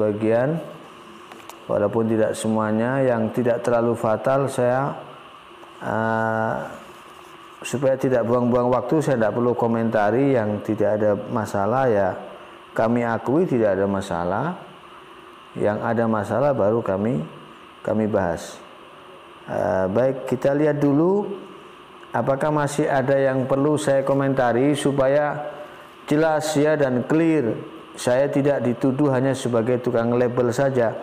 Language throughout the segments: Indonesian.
sebagian, walaupun tidak semuanya. Yang tidak terlalu fatal saya supaya tidak buang-buang waktu, saya tidak perlu komentari. Yang tidak ada masalah ya kami akui tidak ada masalah. Yang ada masalah baru kami bahas. Baik, kita lihat dulu apakah masih ada yang perlu saya komentari supaya jelas ya dan clear. Saya tidak dituduh hanya sebagai tukang label saja.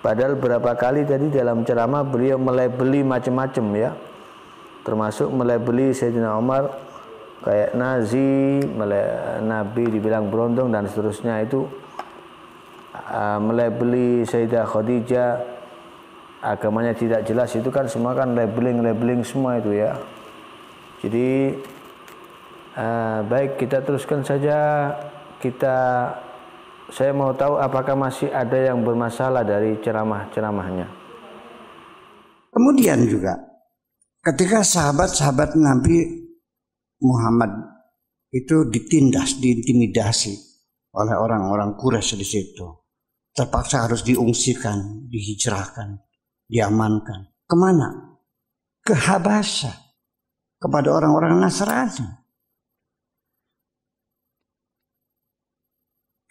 Padahal berapa kali tadi dalam ceramah beliau melabeli macam-macam ya. Termasuk melabeli Sayyidina Umar kayak Nazi, Nabi dibilang berondong dan seterusnya. Itu melabeli Sayyidah Khadijah agamanya tidak jelas, itu kan semua kan labeling semua itu ya. Jadi baik, kita teruskan saja. Saya mau tahu apakah masih ada yang bermasalah dari ceramahnya. Kemudian juga ketika sahabat-sahabat Nabi Muhammad itu ditindas, diintimidasi oleh orang-orang Quraisy di situ, terpaksa harus diungsikan, dihijrahkan, diamankan. Kemana? Ke Habasya, kepada orang-orang Nasrani.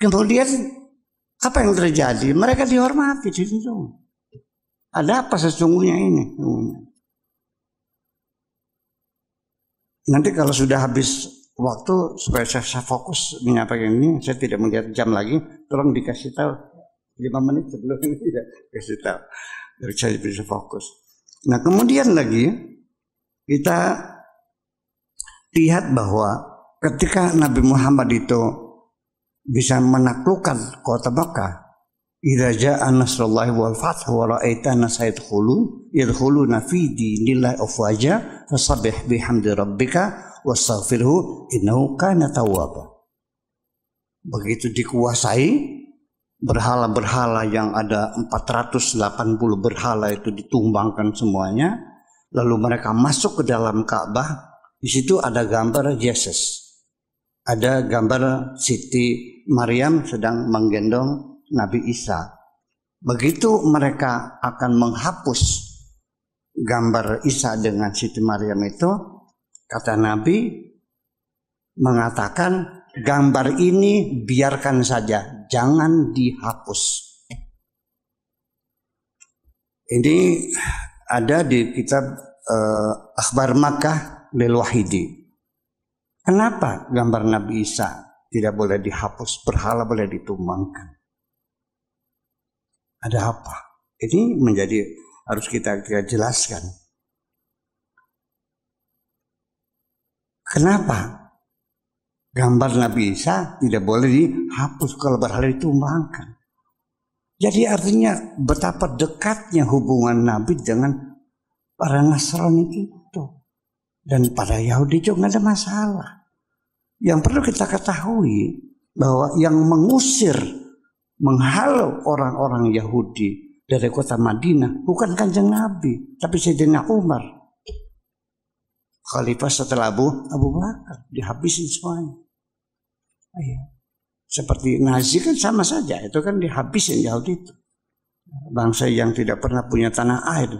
Kemudian apa yang terjadi? Mereka dihormati di situ. Ada apa sesungguhnya ini? Nanti kalau sudah habis waktu, supaya saya fokus menyampaikan ini, saya tidak melihat jam lagi. Tolong dikasih tahu 5 menit sebelum ini, tidak kasih tahu. Biar saya bisa fokus. Nah, kemudian lagi kita lihat bahwa ketika Nabi Muhammad itu bisa menaklukkan kota Makkah, idza jaa nasrullahi wal fath wa ra'aita an-nasa yadkhuluna fi dinillahi afwaja fasabbih bihamdi rabbika wastaghfirhu innahu kana tawwaba. Begitu dikuasai, berhala-berhala yang ada 480 berhala itu ditumbangkan semuanya, lalu mereka masuk ke dalam Ka'bah. Di situ ada gambar Yesus, ada gambar Siti Maryam sedang menggendong Nabi Isa. Begitu mereka akan menghapus gambar Isa dengan Siti Maryam itu, kata Nabi mengatakan, gambar ini biarkan saja, jangan dihapus. Ini ada di kitab Akhbar Makkah lil Wahidi. Kenapa gambar Nabi Isa tidak boleh dihapus, berhala boleh ditumbangkan? Ada apa? Ini menjadi harus kita jelaskan. Kenapa gambar Nabi Isa tidak boleh dihapus kalau berhala ditumbangkan? Jadi artinya betapa dekatnya hubungan Nabi dengan para Nasrani itu. Dan pada Yahudi juga nggak ada masalah. Yang perlu kita ketahui bahwa yang mengusir, menghalau orang-orang Yahudi dari kota Madinah bukan Kanjeng Nabi, tapi Sayyidina Umar. Khalifah setelah Abu Bakar, dihabisin semuanya. Seperti Nazi kan sama saja, itu kan dihabisin Yahudi itu. Bangsa yang tidak pernah punya tanah air,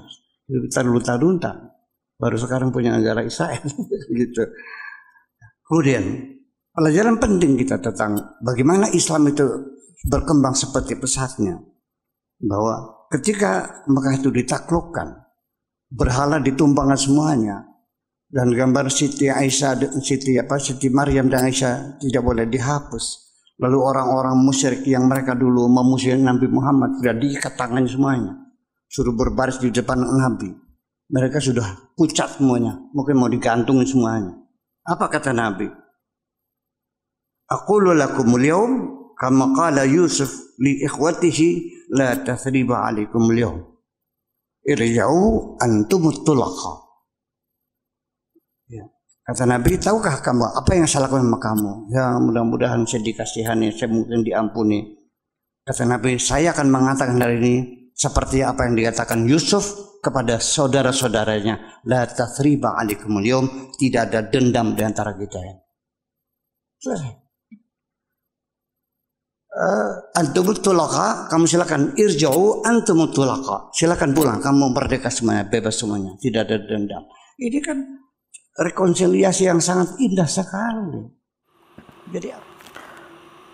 terlunta-lunta. Baru sekarang punya negara Israel gitu. Kemudian pelajaran penting kita tentang bagaimana Islam itu berkembang seperti pesatnya, bahwa ketika Mekah itu ditaklukkan, berhala ditumbangkan semuanya, dan gambar Siti Aisyah, Siti Maryam dan Aisyah tidak boleh dihapus. Lalu orang-orang musyrik yang mereka dulu memusuhi Nabi Muhammad sudah diikat tangannya semuanya, suruh berbaris di depan Nabi. Mereka sudah pucat semuanya, mungkin mau digantungin semuanya. Apa kata Nabi? Aqulu lakumul yawm kama qala Yusuf li ikhwatihi la tathriba alaikumul yawm. Irja'u antumut tulaqa. Ya. Kata Nabi, tahukah kamu apa yang saya lakukan sama kamu? Ya, mudah-mudahan saya dikasihani, saya mungkin diampuni. Kata Nabi, saya akan mengatakan hari ini seperti apa yang dikatakan Yusuf kepada saudara-saudaranya, la tathriba alaikumul yawm, tidak ada dendam di antara kita. antum tulaqa, kamu silakan irja'u antum tulaqa, silakan pulang, kamu merdeka semuanya, bebas semuanya, tidak ada dendam. Ini kan rekonsiliasi yang sangat indah sekali. Jadi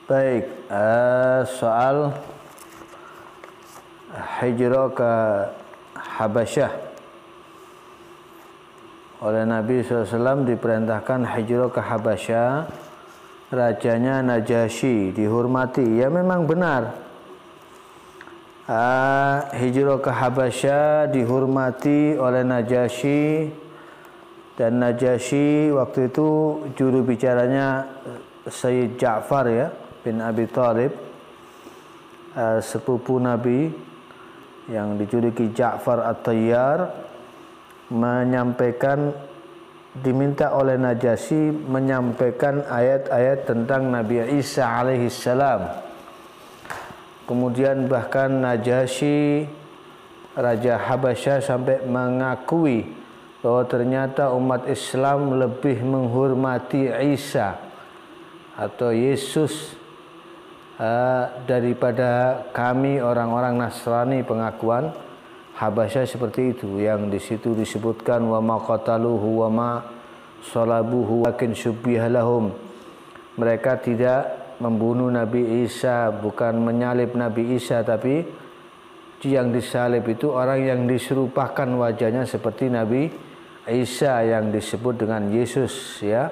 baik, soal hijrah ke Habasyah. Oleh Nabi SAW diperintahkan hijrah ke Habasyah. Rajanya Najasyi dihormati. Ya memang benar. Hijrah ke Habasyah dihormati oleh Najasyi. Dan Najasyi waktu itu juru bicaranya Sayyid Ja'far ya bin Abi Thalib, sepupu Nabi yang dijuluki Ja'far At-Tayyar, diminta oleh Najasyi menyampaikan ayat-ayat tentang Nabi Isa alaihi salam. Kemudian bahkan Najasyi Raja Habasyah sampai mengakui bahwa ternyata umat Islam lebih menghormati Isa atau Yesus daripada kami orang-orang Nasrani pengakuan Habasyah seperti itu, yang di situ disebutkan wa ma qataluhu wa ma salabuhu lakin syubbiha lahum. Mereka tidak membunuh Nabi Isa, bukan menyalib Nabi Isa, tapi yang disalib itu orang yang diserupakan wajahnya seperti Nabi Isa yang disebut dengan Yesus ya.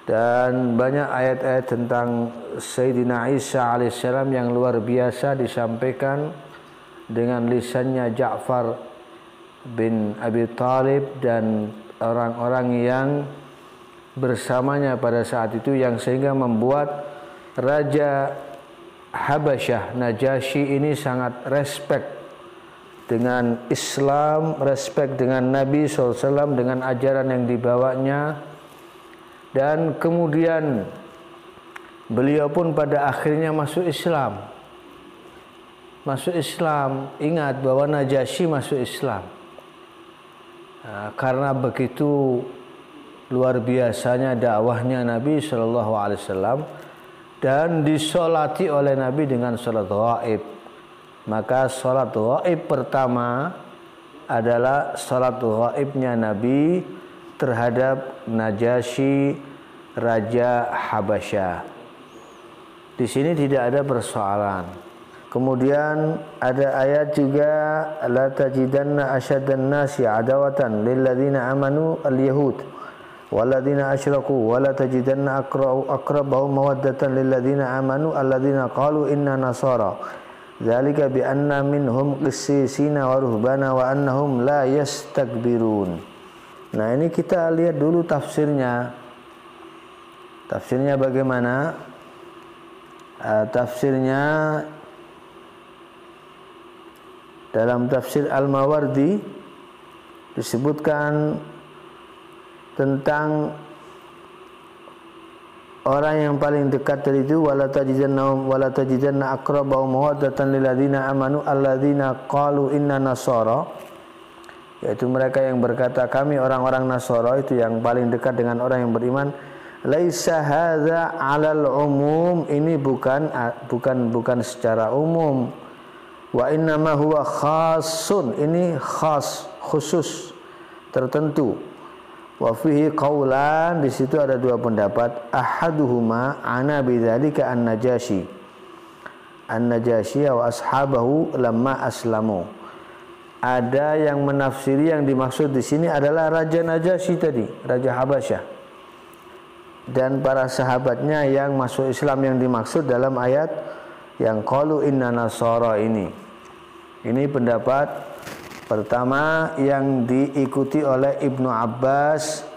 Dan banyak ayat-ayat tentang Sayyidina Isa alaihissalam yang luar biasa disampaikan dengan lisannya Ja'far bin Abi Thalib dan orang-orang yang bersamanya pada saat itu, yang sehingga membuat Raja Habasyah Najasyi ini sangat respect dengan Islam, respect dengan Nabi SAW, dengan ajaran yang dibawanya. Dan kemudian beliau pun pada akhirnya masuk Islam. Masuk Islam, ingat bahwa Najasyi masuk Islam. Karena begitu luar biasanya dakwahnya Nabi SAW dan disolati oleh Nabi dengan sholat ghaib. Maka sholat ghaib pertama adalah sholat ghaibnya Nabi terhadap Najasyi Raja Habasyah. Di sini tidak ada persoalan. Kemudian ada ayat juga, la tajidanna asyaddan nasi adawatan lil ladzina amanu al-yahud wal ladzina asyraku wa la tajidanna aqrabahum mawaddatan lil ladzina amanu alladzina qalu inna nasara dzalika bi anna minhum qissisina wa ruhbana wa annahum la yastakbirun. Nah, ini kita lihat dulu tafsirnya. Tafsirnya bagaimana? Tafsirnya dalam tafsir Al-Mawardi disebutkan tentang orang yang paling dekat dari itu, wala tajidanna aqrabahum mawaddatan lil ladzina amanu alladzina qalu inna nasara, yaitu mereka yang berkata kami orang-orang Nasara, itu yang paling dekat dengan orang yang beriman. Laisa hadza 'alal umum, ini bukan secara umum. Wa innama huwa khassun, ini khas, khusus, tertentu. Wa fihi qaulan, di situ ada dua pendapat. Ahaduhuma ana bidzalika an-Najasyi wa ashabahu lamma aslamu. Ada yang menafsiri yang dimaksud di sini adalah Raja Najasyi tadi, Raja Habasyah, dan para sahabatnya yang masuk Islam yang dimaksud dalam ayat yang qalu inna nasara ini. Ini pendapat pertama yang diikuti oleh Ibnu Abbas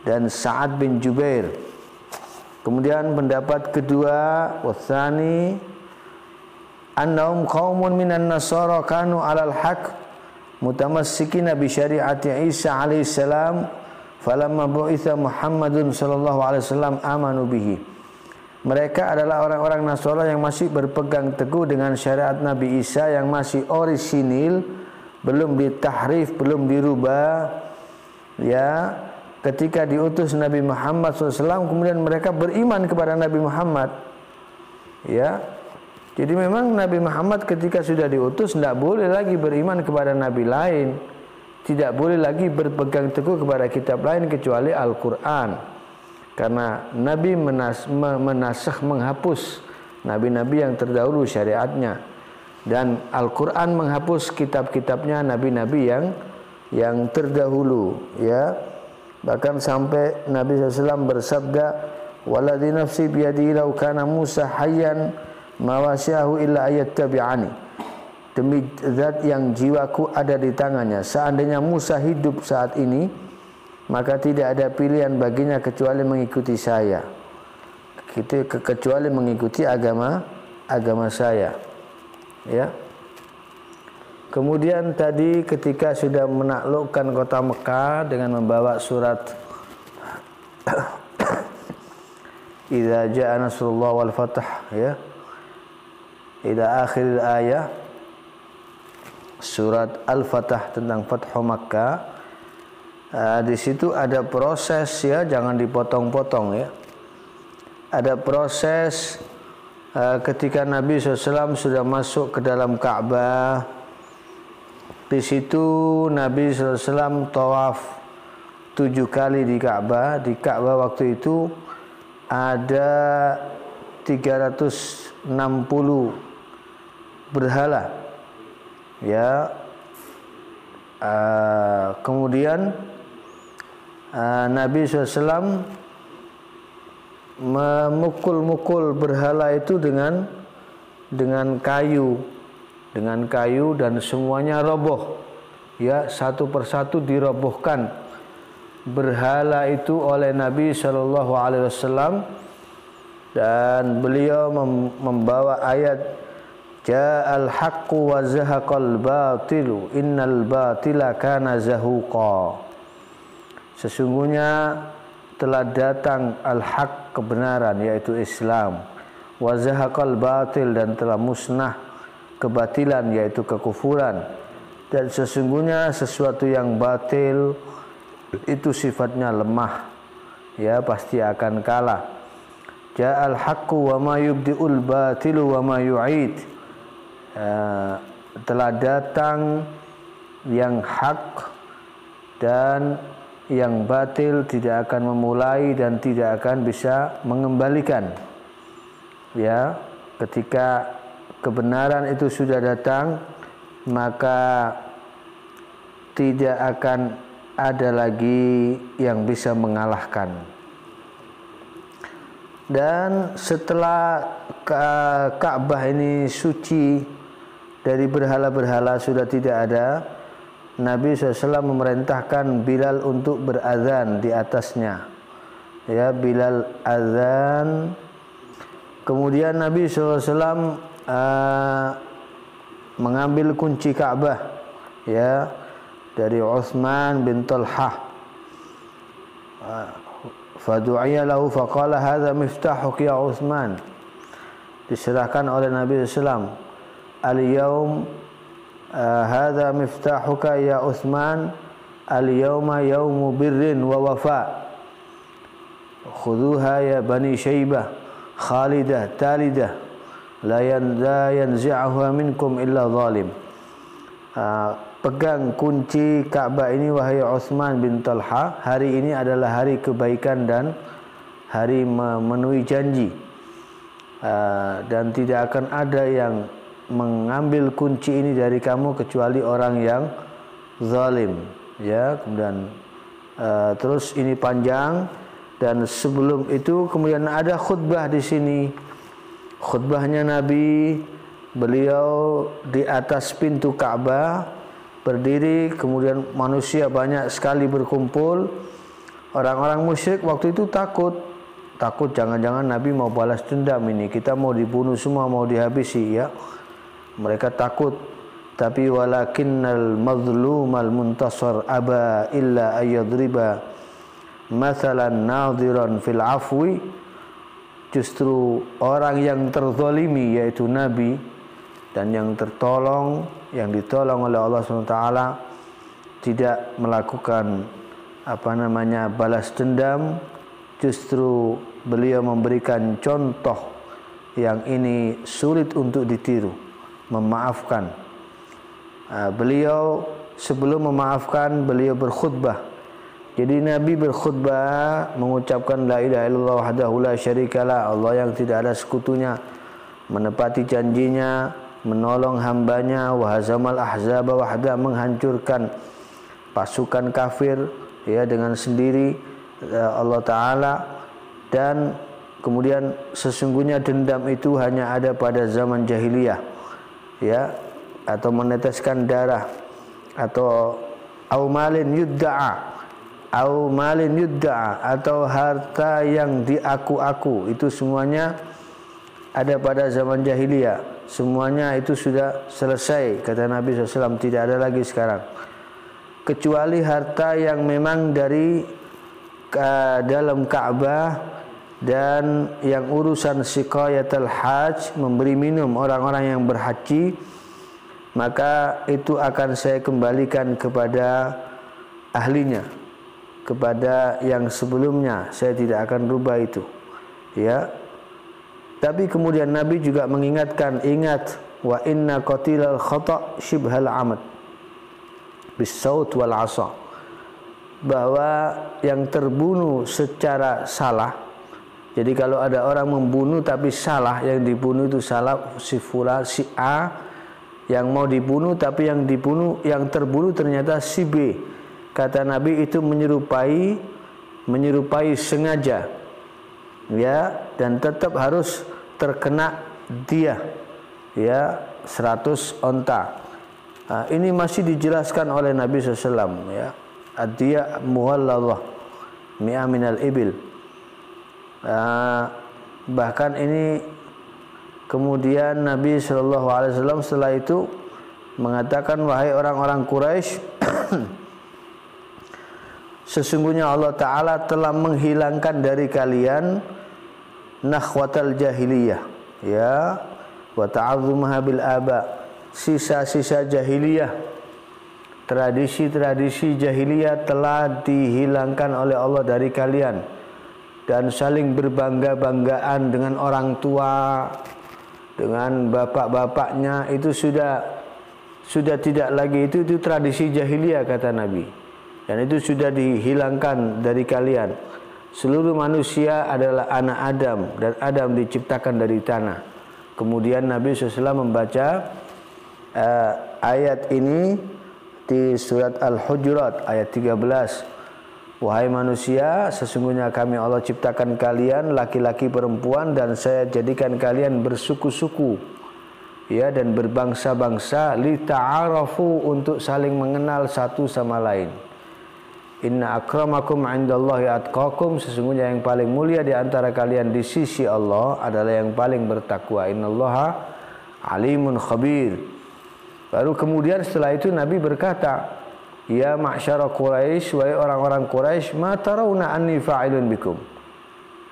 dan Sa'ad bin Jubair. Kemudian pendapat kedua, watsani annahum qaumun minan nasara kanu 'alal haqq mutamassikina bi syari'ati Isa alaihi salam falamma bu'itsa Muhammadun sallallahu alaihi wasallam amanu bihi. Mereka adalah orang-orang Nasara yang masih berpegang teguh dengan syariat Nabi Isa yang masih orisinil, belum ditahrif, belum dirubah. Ya, ketika diutus Nabi Muhammad SAW, kemudian mereka beriman kepada Nabi Muhammad. Ya. Jadi memang Nabi Muhammad ketika sudah diutus tidak boleh lagi beriman kepada nabi lain. Tidak boleh lagi berpegang teguh kepada kitab lain kecuali Al-Qur'an. Karena Nabi menasakh, menghapus nabi-nabi yang terdahulu syariatnya, dan Al-Qur'an menghapus kitab-kitabnya nabi-nabi yang terdahulu, ya. Bahkan sampai Nabi SAW bersabda, "Waladhi nafsi biyadihi law kana Musa hayyan ma wasyahu illa ayattabi'ani." Demi zat yang jiwaku ada di tangannya, seandainya Musa hidup saat ini, maka tidak ada pilihan baginya kecuali mengikuti saya. Kecuali mengikuti agama saya. Ya. Kemudian tadi ketika sudah menaklukkan kota Mekah dengan membawa surat Idza jaa nasrullah wal fath, ya, ila akhir ayat surat Al-Fatah tentang Fathu Makkah. Di situ ada proses, ya, jangan dipotong-potong, ya. Ada proses ketika Nabi SAW sudah masuk ke dalam Ka'bah. Di situ Nabi SAW tawaf 7 kali di Ka'bah. Di Ka'bah waktu itu ada 360 berhala, ya. Kemudian Nabi SAW memukul-mukul berhala itu dengan kayu, dan semuanya roboh, ya, satu persatu dirobohkan berhala itu oleh Nabi SAW, dan beliau membawa ayat Ja'al haqqu wa zahaqal batilu innal batila kana zahuqa. Sesungguhnya telah datang al-haq, kebenaran, yaitu Islam, wa zahaqal batil, dan telah musnah kebatilan, yaitu kekufuran. Dan sesungguhnya sesuatu yang batil itu sifatnya lemah, ya, pasti akan kalah. Ja'al haqqu wa ma yubdi'ul batilu wa ma yu'id. Telah datang yang hak, dan yang batil tidak akan memulai dan tidak akan bisa mengembalikan. Ya, ketika kebenaran itu sudah datang, maka tidak akan ada lagi yang bisa mengalahkan. Dan setelah Ka'bah ini suci dari berhala-berhala, sudah tidak ada, Nabi SAW memerintahkan Bilal untuk berazan di atasnya. Ya, Bilal azan. Kemudian Nabi SAW mengambil kunci Ka'bah, ya, dari Utsman bin Talhah. Fadu'iya lahu faqala hadza miftahuk ya Utsman. Diserahkan oleh Nabi SAW. Al-yawm hadza miftahuka ya Utsman. Al-yawma yawmu birrin wa wafa. Khudhuha ya Bani Syaibah khalidah talidah la yanzi'uha minkum illa zalim. Pegang kunci Ka'bah ini wahai Utsman bin Talha. Hari ini adalah hari kebaikan dan hari memenuhi janji, dan tidak akan ada yang mengambil kunci ini dari kamu kecuali orang yang zalim. Ya, kemudian terus ini panjang, dan sebelum itu kemudian ada khutbah di sini. Khutbahnya Nabi, beliau di atas pintu Ka'bah berdiri, kemudian manusia banyak sekali berkumpul. Orang-orang musyrik waktu itu takut jangan-jangan Nabi mau balas dendam, ini kita mau dibunuh semua, mau dihabisi, ya. Mereka takut. Tapi walakinnal mazlumal muntasar aba illa ayyadriba mathalan nadhiran fil afwi. Justru orang yang terzalimi, yaitu Nabi, dan yang tertolong, yang ditolong oleh Allah SWT, tidak melakukan balas dendam. Justru beliau memberikan contoh yang ini sulit untuk ditiru, memaafkan. Beliau sebelum memaafkan, beliau berkhutbah. Jadi Nabi berkhutbah mengucapkan la ilaha illallah wahdahu la syarikalah, Allah yang tidak ada sekutunya, menepati janjinya, menolong hambanya, wa hazamal ahzaba wahda, menghancurkan pasukan kafir ya dengan sendiri Allah Ta'ala. Dan kemudian sesungguhnya dendam itu hanya ada pada zaman jahiliyah ya, atau meneteskan darah, atau malin yudda'a, atau harta yang diaku-aku, itu semuanya ada pada zaman jahiliyah. Semuanya itu sudah selesai, kata Nabi SAW, tidak ada lagi sekarang, kecuali harta yang memang dari dalam Ka'bah, dan yang urusan siqayatul hajj, memberi minum orang-orang yang berhaji, maka itu akan saya kembalikan kepada ahlinya, kepada yang sebelumnya, saya tidak akan rubah itu ya. Tapi kemudian Nabi juga mengingatkan, ingat, wa inna qatilal khata' shibhal amad bis-saut wal 'asa, bahwa yang terbunuh secara salah, jadi kalau ada orang membunuh tapi salah, yang dibunuh itu salah, si fulan, si A yang mau dibunuh, tapi yang terbunuh ternyata si B, kata Nabi itu menyerupai sengaja ya, dan tetap harus terkena dia ya 100 onta. Ini masih dijelaskan oleh Nabi SAW ya, ad-diya muhallallah mi'a minal ibil. Bahkan ini kemudian Nabi SAW setelah itu mengatakan, wahai orang-orang Quraisy, sesungguhnya Allah Ta'ala telah menghilangkan dari kalian nakhwatal jahiliyah ya, wa ta'azzumaha bil aba, sisa-sisa jahiliyah, tradisi-tradisi jahiliyah telah dihilangkan oleh Allah dari kalian. Dan saling berbangga-banggaan dengan orang tua, dengan bapak-bapaknya, itu sudah tidak lagi, itu tradisi jahiliyah, kata Nabi, dan itu sudah dihilangkan dari kalian. Seluruh manusia adalah anak Adam, dan Adam diciptakan dari tanah. Kemudian Nabi SAW membaca ayat ini di surat Al-Hujurat ayat 13. Wahai manusia, sesungguhnya kami Allah ciptakan kalian laki-laki perempuan, dan saya jadikan kalian bersuku-suku ya, dan berbangsa-bangsa, lita'arafu, untuk saling mengenal satu sama lain. Inna akramakum 'indallahi atqakum, sesungguhnya yang paling mulia di antara kalian di sisi Allah adalah yang paling bertakwa. Innallaha alimun khabir. Baru kemudian setelah itu Nabi berkata, ya ma'syara Quraisy, wahai orang-orang Quraisy, ma tarawna anni fa'ilun bikum,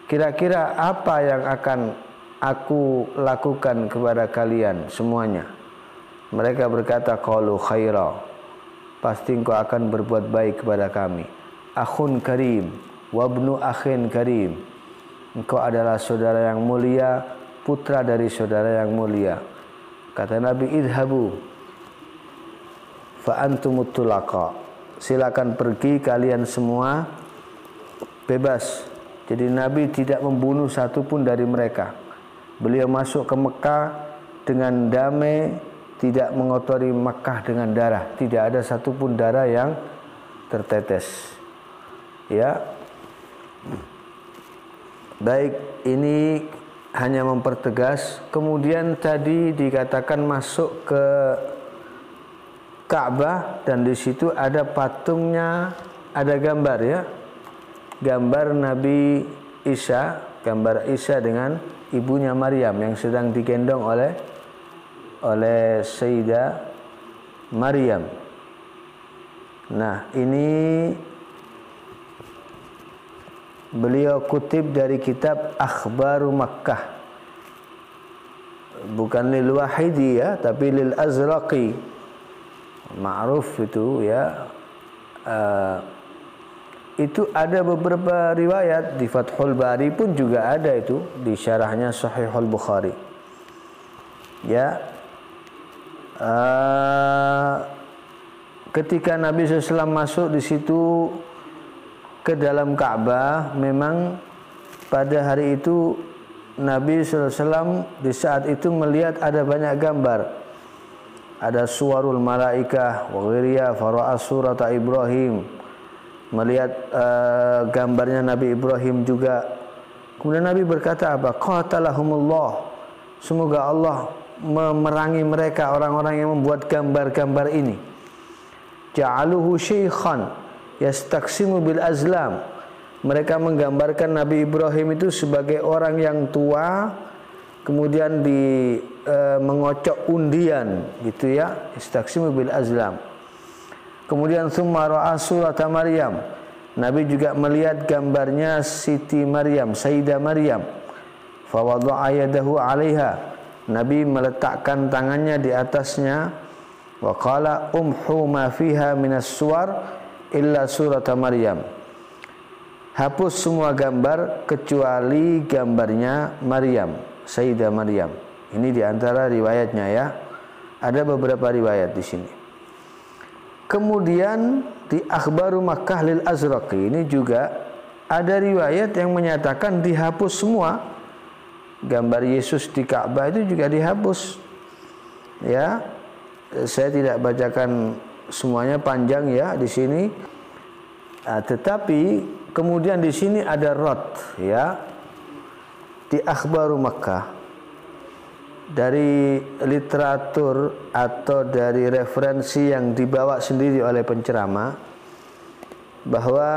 kira-kira apa yang akan aku lakukan kepada kalian semuanya? Mereka berkata, qalu khaira, pasti engkau akan berbuat baik kepada kami. Akhun karim, wabnu akhin karim, engkau adalah saudara yang mulia, putra dari saudara yang mulia. Kata Nabi, idhabu fa antumut tulaqa, silakan pergi kalian semua, bebas. Jadi Nabi tidak membunuh satupun dari mereka. Beliau masuk ke Mekah dengan damai, tidak mengotori Mekah dengan darah. Tidak ada satupun darah yang tertetes ya. Baik, ini hanya mempertegas. Kemudian tadi dikatakan masuk ke Ka'bah, dan di situ ada patungnya, ada gambar ya, gambar Nabi Isa, gambar Isa dengan ibunya Maryam yang sedang digendong oleh Sayyidah Maryam. Nah, ini beliau kutip dari kitab Akhbaru Makkah, bukan lil Wahidi ya, tapi lil Azraqi, ma'ruf itu ya, itu ada beberapa riwayat di Fathul Bari pun juga ada itu di syarahnya Sahihul Bukhari. Ya, ketika Nabi SAW masuk di situ ke dalam Ka'bah, memang pada hari itu Nabi SAW di saat itu melihat ada banyak gambar. Ada suwarul malaikah wa ghiriya fara'a surata Ibrahim, melihat gambarnya Nabi Ibrahim juga. Kemudian Nabi berkata apa? Qatalahumullah, semoga Allah memerangi mereka, orang-orang yang membuat gambar-gambar ini. Ja'aluhu syaikhan yastaqsimu bil azlam, mereka menggambarkan Nabi Ibrahim itu sebagai orang yang tua, kemudian mengocok undian gitu ya, yastaqsimu bil azlam. Kemudian tsumma ra'a surata Maryam, Nabi juga melihat gambarnya Siti Maryam, Sayyidah Maryam. Fa wada'a yadahu 'alaiha, Nabi meletakkan tangannya di atasnya. Wa qala umhu ma fiha minas suwar illa surata Maryam, hapus semua gambar kecuali gambarnya Maryam, Sayyidah Maryam. Ini diantara riwayatnya ya. Ada beberapa riwayat di sini. Kemudian di Akhbaru Makkah lil Azraqi ini juga ada riwayat yang menyatakan dihapus semua. Gambar Yesus di Ka'bah itu juga dihapus. Ya, saya tidak bacakan semuanya, panjang ya di sini. Tetapi kemudian di sini ada rad ya di Akhbaru Makkah, dari literatur atau dari referensi yang dibawa sendiri oleh penceramah, bahwa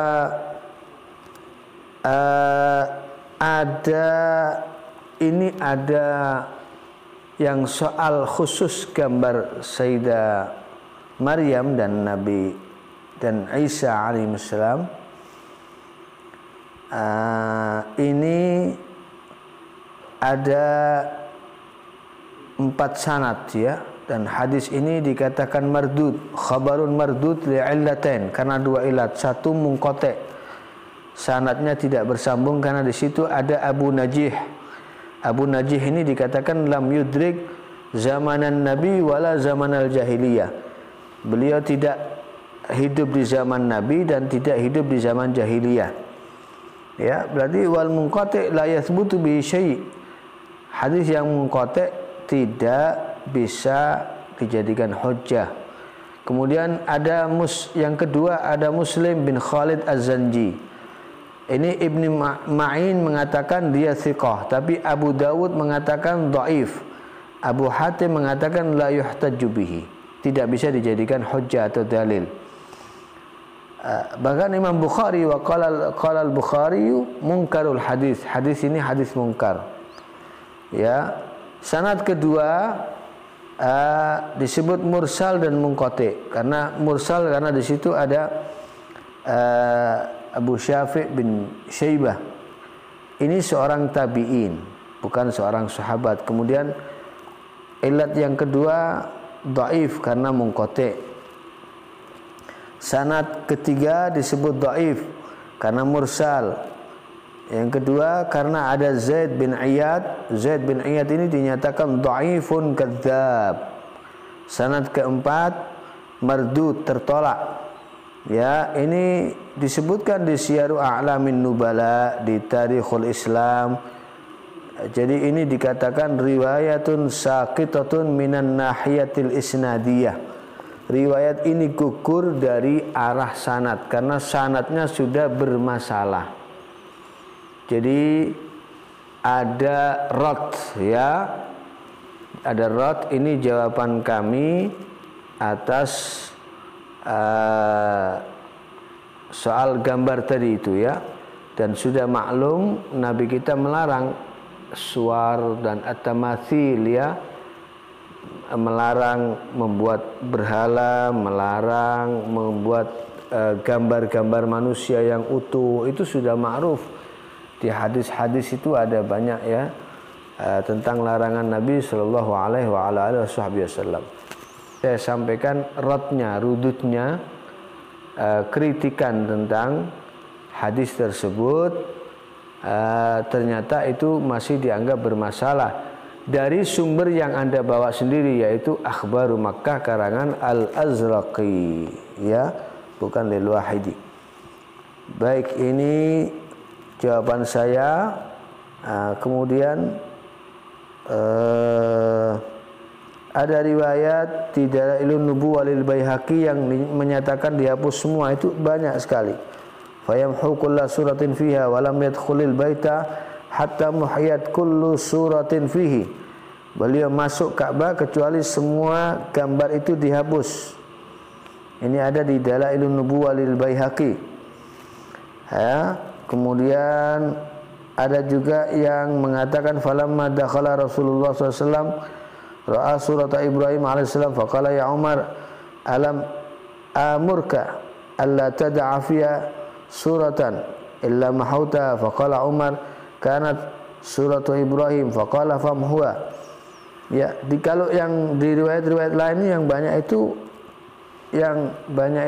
ada yang soal khusus gambar Sayyidah Maryam dan Nabi dan Isa alaihissalam. Ini ada 4 sanad ya, dan hadis ini dikatakan mardud, khabarun mardud li'illatain, karena 2 ilat. Satu, munqati', sanadnya tidak bersambung karena di situ ada Abu Najih. Abu Najih ini dikatakan lam yudrik zamanan Nabi wala zamanal jahiliyah, beliau tidak hidup di zaman Nabi dan tidak hidup di zaman jahiliyah. Ya, berarti wal munqati' la yathbutu bi syai', hadis yang munqati' tidak bisa dijadikan hujjah. Kemudian ada yang kedua, ada Muslim bin Khalid Az-Zanji. Ini Ibnu Ma'in mengatakan dia thiqah, tapi Abu Dawud mengatakan dhaif. Abu Hatim mengatakan la yuhtajju bihi, tidak bisa dijadikan hujjah atau dalil. Bahkan Imam Bukhari wa qala al-Bukhari munkarul hadis, hadis ini hadis munkar. Ya. Sanad kedua disebut mursal dan munqati'. Karena mursal karena di situ ada Abu Syafi' bin Syaibah. Ini seorang tabi'in, bukan seorang sahabat. Kemudian ilat yang kedua dhaif karena munqati'. Sanad ketiga disebut dhaif karena mursal. Yang kedua karena ada Zaid bin Iyad. Zaid bin Iyad ini dinyatakan dhaifun kadzab. Sanad keempat mardud, tertolak. Ya, ini disebutkan di Syiaru A'lamin Nubala, di Tarikhul Islam. Jadi ini dikatakan riwayatun saqitatun minan nahiyatil isnadiyah. Riwayat ini gugur dari arah sanad karena sanadnya sudah bermasalah. Jadi ada rad ya, ada rad. Ini jawaban kami atas soal gambar tadi itu ya. Dan sudah maklum Nabi kita melarang suwar dan at-tamathil ya, melarang membuat berhala, melarang membuat gambar-gambar manusia yang utuh. Itu sudah ma'ruf. Di hadis-hadis itu ada banyak ya tentang larangan Nabi Shallallahu Alaihi Wasallam. Saya sampaikan radnya, rudutnya, kritikan tentang hadis tersebut ternyata itu masih dianggap bermasalah dari sumber yang Anda bawa sendiri, yaitu Akhbaru Makkah karangan Al-Azraqi, ya, bukan Lil Wahidi. Baik, ini jawaban saya. Kemudian ada riwayat di Dalailun Nubuwah lil Baihaqi yang menyatakan dihapus semua, itu banyak sekali. Fayamhu kulla suratin fiha wa lam yadkhulil baita hatta muhiyat kullu suratin fihi. Beliau masuk Ka'bah kecuali semua gambar itu dihapus. Ini ada di Dalailun Nubuwah lil Baihaqi. Ya, kemudian ada juga yang mengatakan falamma dakhala Rasulullah SAW ra'a surat Ibrahim alaihissalam faqala ya Umar alam amurka alla tad'a fiha suratan illa mahauta, faqala Umar kanat suratu Ibrahim faqala famhuwa. Ya, kalau yang di riwayat-riwayat lain yang banyak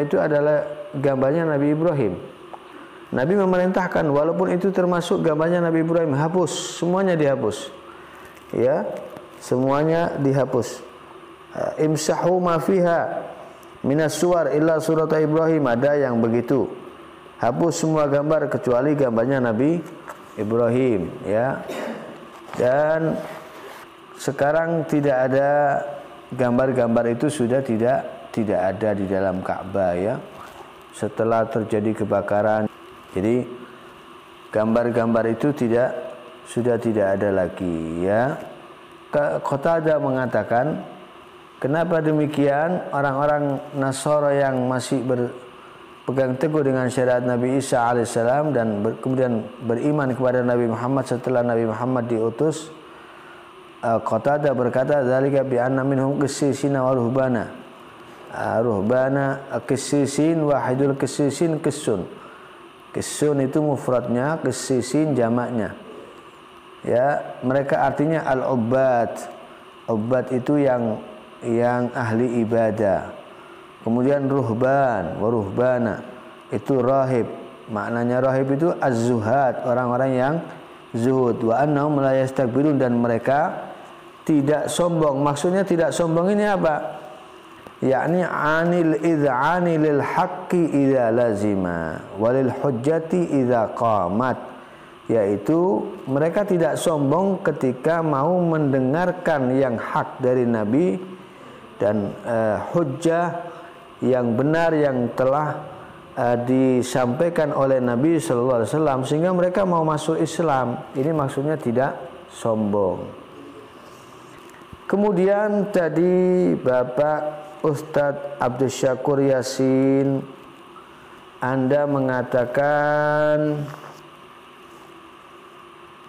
itu adalah gambarnya Nabi Ibrahim. Nabi memerintahkan walaupun itu termasuk gambarnya Nabi Ibrahim, hapus, semuanya dihapus. Ya, semuanya dihapus. Imsahu ma fiha minas suwar illa surat Ibrahim, ada yang begitu. Hapus semua gambar kecuali gambarnya Nabi Ibrahim, ya. Dan sekarang tidak ada gambar-gambar itu, sudah tidak ada di dalam Ka'bah, ya. Setelah terjadi kebakaran, jadi gambar-gambar itu sudah tidak ada lagi, ya. Qatadah mengatakan, kenapa demikian? Orang-orang Nasara yang masih berpegang teguh dengan syariat Nabi Isa alaihissalam dan kemudian beriman kepada Nabi Muhammad setelah Nabi Muhammad diutus, Qatadah berkata, "Dzalika bi anna minhum qissisina wa ruhbana." Ruhbana qissisin, wahidul qissisin qissun. Qissun itu mufradnya, qissisin jamaknya. Ya, mereka artinya al-ubbad. Ubbad itu yang ahli ibadah. Kemudian ruhban, waruhbana itu rahib. Maknanya rahib itu az-zuhad, orang-orang yang zuhud. Wa annahum la yastakbirun, dan mereka tidak sombong. Maksudnya tidak sombong ini apa? Yakni anil id'ani lil haqqi idza lazima walil hujjati idza qamat, yaitu mereka tidak sombong ketika mau mendengarkan yang hak dari Nabi dan hujjah yang benar yang telah disampaikan oleh Nabi sallallahu alaihi wasallam, sehingga mereka mau masuk Islam. Ini maksudnya tidak sombong. Kemudian tadi Bapak Ustadz Abdul Syakur Yasin, Anda mengatakan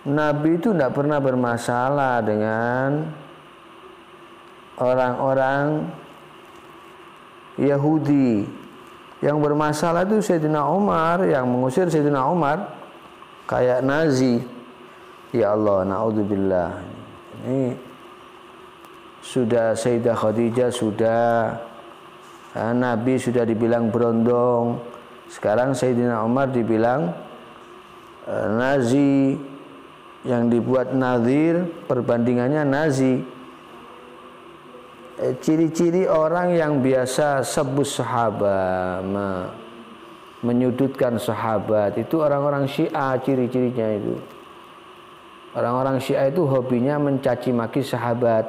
Nabi itu tidak pernah bermasalah dengan orang-orang Yahudi. Yang bermasalah itu Sayyidina Umar, yang mengusir Sayyidina Umar kayak Nazi. Ya Allah, na'udzubillah. Ini sudah Sayyidah Khadijah, sudah Nabi sudah dibilang berondong. Sekarang Sayyidina Umar dibilang Nazi, yang dibuat nazir, perbandingannya Nazi. Ciri-ciri orang yang biasa sebut sahabat, menyudutkan sahabat, itu orang-orang Syiah. Ciri-cirinya itu orang-orang Syiah itu hobinya mencaci maki sahabat.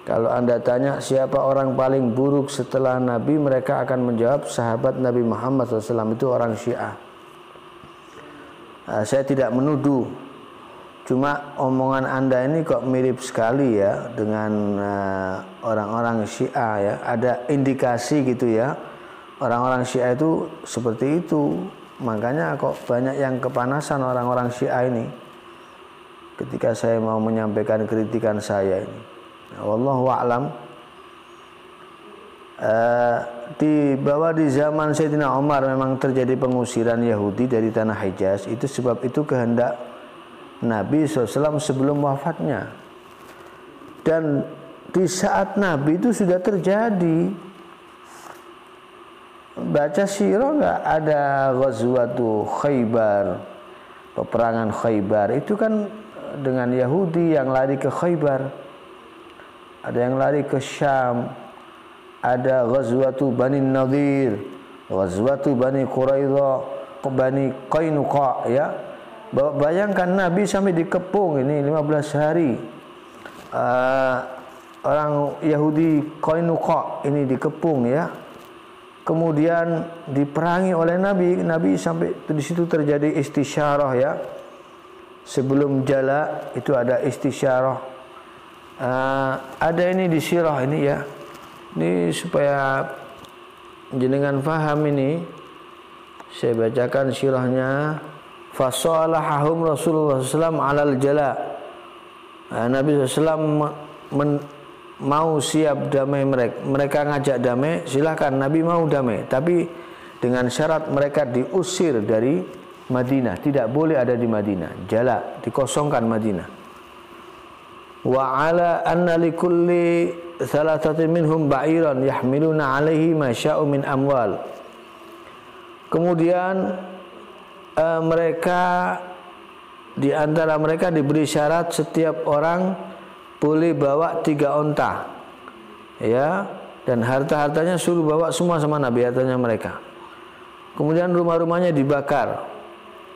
Kalau Anda tanya siapa orang paling buruk setelah Nabi, mereka akan menjawab sahabat Nabi Muhammad SAW, itu orang Syiah. Saya tidak menuduh, cuma omongan Anda ini kok mirip sekali ya dengan orang-orang Syiah, ya. Ada indikasi gitu ya, orang-orang Syiah itu seperti itu. Makanya kok banyak yang kepanasan orang-orang Syiah ini ketika saya mau menyampaikan kritikan saya ini. Wallahu a'lam. Bahwa di zaman Sayyidina Umar memang terjadi pengusiran Yahudi dari tanah Hijaz, itu sebab itu kehendak Nabi SAW sebelum wafatnya. Dan di saat Nabi itu sudah terjadi, baca sirah nggak ada Ghazwatu Khaybar, peperangan Khaybar itu kan dengan Yahudi yang lari ke Khaybar, ada yang lari ke Syam, ada Ghazwatu Bani Nadir, Ghazwatu Bani Quraidah, Bani Qainuqa, ya. Bayangkan Nabi sampai dikepung ini 15 hari. Orang Yahudi Qainuqa ini dikepung, ya. Kemudian diperangi oleh Nabi. Nabi sampai di situ terjadi istisyarah, ya. Sebelum jala itu ada istisyarah. Ada ini di sirah ini, ya. Ini supaya jenengan faham ini. Saya bacakan sirahnya. Fasalahahum Rasulullah SAW alal jala. Nabi SAW mau siap damai mereka. Mereka ngajak damai, silakan, Nabi mau damai, tapi dengan syarat mereka diusir dari Madinah, tidak boleh ada di Madinah. Jala, dikosongkan Madinah. Wa ala anna likulli thalathatin minhum ba'iran yahmiluna alaihi ma sya'u min amwal. Kemudian mereka di antara mereka diberi syarat setiap orang boleh bawa 3 onta, ya, dan harta-hartanya suruh bawa semua sama Nabi, hartanya mereka. Kemudian rumah-rumahnya dibakar,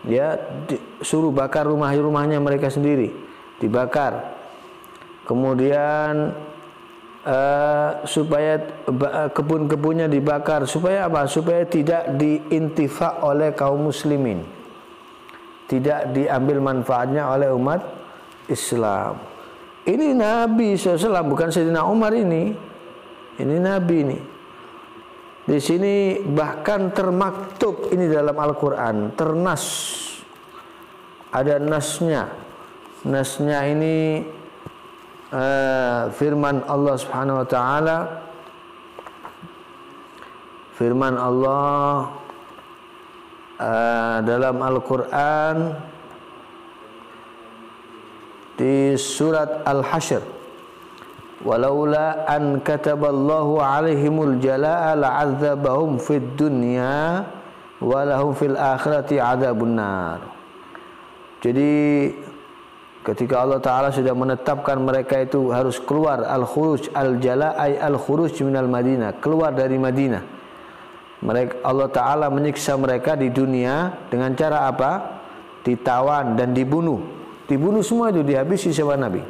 ya, suruh bakar rumah-rumahnya mereka sendiri, dibakar. Kemudian supaya kebun-kebunnya dibakar, supaya apa? Supaya tidak diintifak oleh kaum muslimin, tidak diambil manfaatnya oleh umat Islam. Ini Nabi SAW, bukan Sayyidina Umar ini. Ini Nabi ini. Di sini bahkan termaktub ini dalam Al-Quran, ternas. Ada nasnya. Nasnya ini firman Allah Subhanahu Wa Taala. Firman Allah dalam Al-Quran di surat Al-Hasyr, walaula an kataballahu alaihimul jalaa la'adzabahum fid dunya wa lahum fil akhirati adzabun nar. Jadi ketika Allah Ta'ala sudah menetapkan mereka itu harus keluar, al-khuruj, al-jala ay al-khuruj minal Madinah, keluar dari Madinah, mereka, Allah Ta'ala menyiksa mereka di dunia dengan cara apa? Ditawan dan dibunuh. Dibunuh semua itu, dihabisi sama Nabi.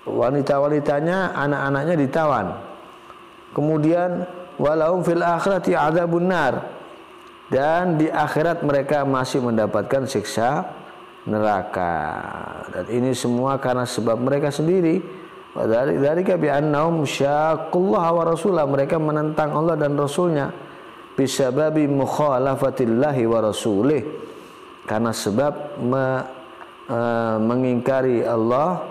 Wanita-wanitanya, anak-anaknya ditawan. Kemudian walahum fil akhirati adzabun nar. Dan di akhirat mereka masih mendapatkan siksa neraka. Dan ini semua karena sebab mereka sendiri. Dzalika bi annahum syaqqullaha wa rasulahu, mereka menentang Allah dan Rasulnya. Bisababi mukhalafatillahi wa rasulih, karena sebab mengingkari Allah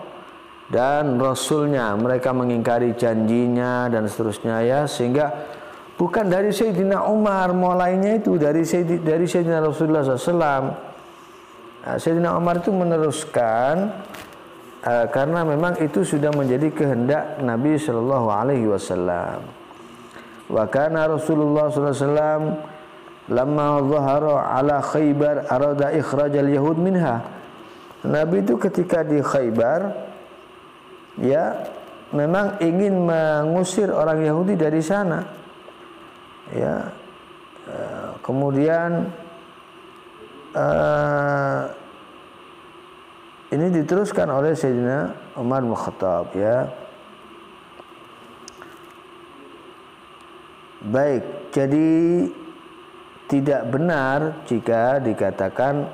dan Rasulnya, mereka mengingkari janjinya dan seterusnya, ya. Sehingga bukan dari Sayyidina Umar mulainya itu, dari Sayyidina Rasulullah SAW. Sayyidina Umar itu meneruskan karena memang itu sudah menjadi kehendak Nabi Shallallahu Alaihi Wasallam. Wa kana Rasulullah SAW lamma zahara ala Khaybar arada ikhrajal yahud minha. Nabi itu ketika di Khaybar, ya, memang ingin mengusir orang Yahudi dari sana, ya. Kemudian ini diteruskan oleh Sayyidina Umar bin Khattab, ya. Baik, jadi tidak benar jika dikatakan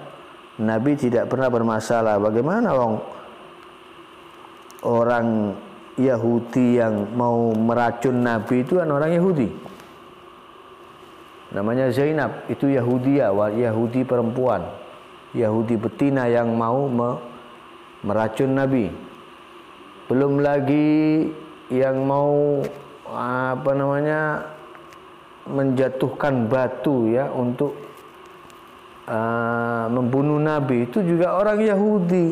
Nabi tidak pernah bermasalah. Bagaimana orang Yahudi yang mau meracun Nabi itu kan orang Yahudi. Namanya Zainab, itu Yahudiya, Yahudi perempuan, Yahudi betina yang mau meracun Nabi. Belum lagi yang mau menjatuhkan batu, ya, untuk membunuh Nabi, itu juga orang Yahudi.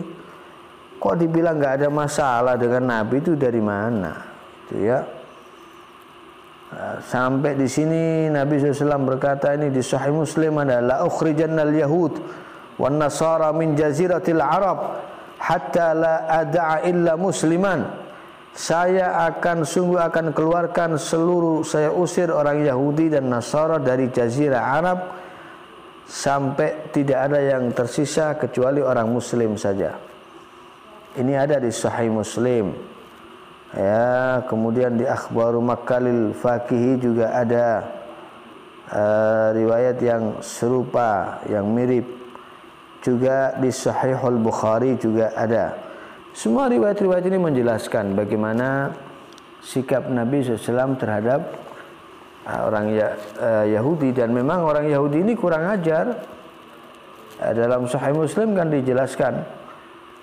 Kok dibilang nggak ada masalah dengan Nabi, itu dari mana? Itu, ya. sampai di sini Nabi SAW berkata, ini di Sahih Muslim ada, la ukhrijannal yahud wan nasara min jaziratil Arab hatta la ada'a illa musliman. Saya sungguh akan keluarkan saya usir orang Yahudi dan Nasara dari jazirah Arab sampai tidak ada yang tersisa kecuali orang Muslim saja. Ini ada di Sahih Muslim. Ya, kemudian di Akhbaru Makkalil Fakihi juga ada riwayat yang serupa, yang mirip. Juga di Sahihul Bukhari juga ada. Semua riwayat-riwayat ini menjelaskan bagaimana sikap Nabi SAW terhadap orang Yahudi, dan memang orang Yahudi ini kurang ajar. Dalam Sahih Muslim kan dijelaskan,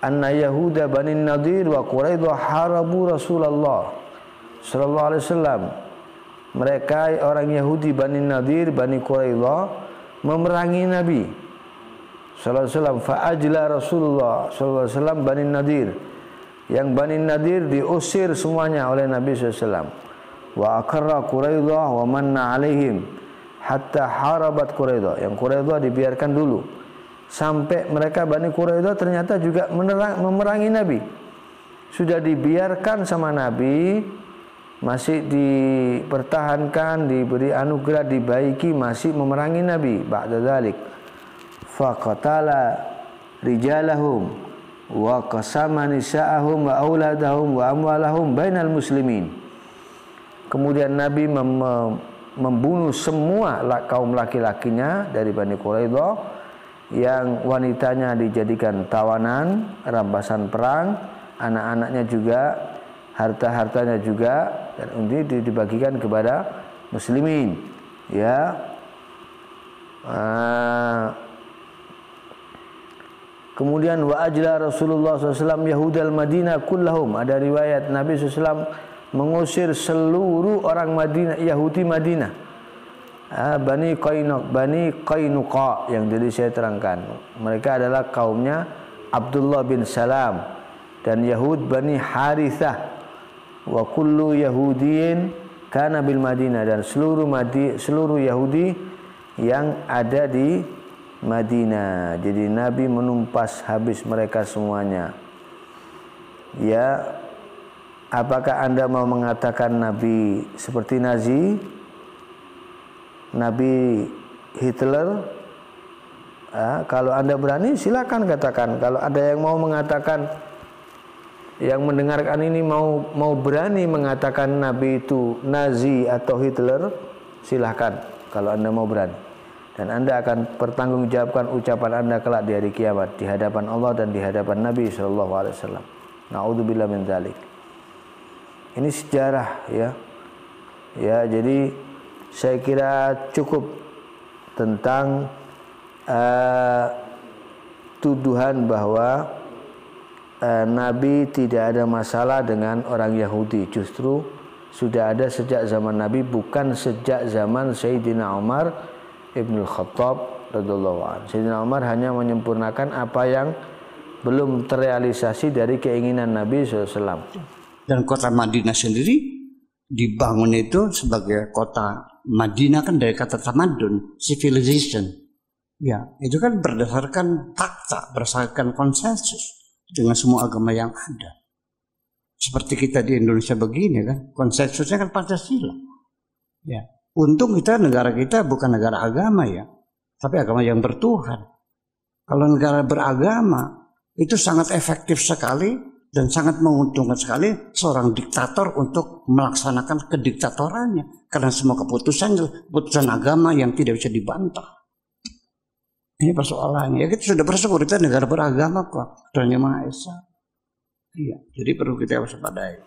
anna Yahuda Bani Nadir wa Quraidah harabu Rasulullah sallallahu alaihi wasallam. Mereka orang Yahudi Bani Nadir, Bani Quraidah memerangi Nabi sallallahu alaihi wasallam. Fa ajla Rasulullah sallallahu alaihi wasallam Bani Nadir. Yang Bani Nadir diusir semuanya oleh Nabi sallallahu alaihi wasallam. Wa aqarra Quraidah wa manna alaihim hatta harabat Quraidah. Yang Quraidah dibiarkan dulu sampai mereka Bani Quraidah ternyata juga memerangi Nabi. Sudah dibiarkan sama Nabi, masih dipertahankan, diberi anugerah, dibaiki, masih memerangi Nabi. Ba'da dzalik faqatala rijalahum wa qasama nisa'ahum wa auladahum wa amwalahum bainal muslimin. Kemudian Nabi membunuh semua kaum laki-lakinya dari Bani Quraidah, yang wanitanya dijadikan tawanan, rampasan perang, anak-anaknya juga, harta-hartanya juga, dan ini dibagikan kepada muslimin. Ya. Kemudian wa ajla Rasulullah SAW Yahudal Madinah kullahum. Ada riwayat Nabi SAW mengusir seluruh orang Madinah, Yahudi Madinah. Bani Qainuqa yang tadi saya terangkan. Mereka adalah kaumnya Abdullah bin Salam dan Yahud Bani Harithah. Wa kullu Yahudiyin kana bil Madinah, dan seluruh Yahudi yang ada di Madinah. Jadi Nabi menumpas habis mereka semuanya. Ya, apakah Anda mau mengatakan Nabi seperti Nazi? Nabi Hitler? Kalau Anda berani silakan katakan. Kalau ada yang mau mengatakan, yang mendengarkan ini mau berani mengatakan Nabi itu Nazi atau Hitler, silahkan kalau Anda mau berani. Dan Anda akan pertanggungjawabkan ucapan Anda kelak di hari kiamat di hadapan Allah dan di hadapan Nabi SAW. Na'udzubillah min dzalik. Ini sejarah, ya. Ya, jadi saya kira cukup tentang tuduhan bahwa Nabi tidak ada masalah dengan orang Yahudi. Justru sudah ada sejak zaman Nabi, bukan sejak zaman Sayyidina Umar Ibnul Khattab radhiyallahu anhu. Sayyidina Umar hanya menyempurnakan apa yang belum terrealisasi dari keinginan Nabi SAW. Dan kota Madinah sendiri dibangun itu sebagai kota Madinah kan dari kata tamadun, civilization. Ya, itu kan berdasarkan fakta, berdasarkan konsensus dengan semua agama yang ada. Seperti kita di Indonesia begini kan, konsensusnya kan Pancasila. Ya. Untung negara kita bukan negara agama ya, tapi agama yang bertuhan. Kalau negara beragama itu sangat efektif sekali dan sangat menguntungkan sekali seorang diktator untuk melaksanakan kediktatorannya, karena semua keputusan agama yang tidak bisa dibantah. Ini persoalannya. Ya, kita sudah bersyukur kita negara beragama kok, Tuhan Yang Maha Esa. Iya, jadi perlu kita waspadai.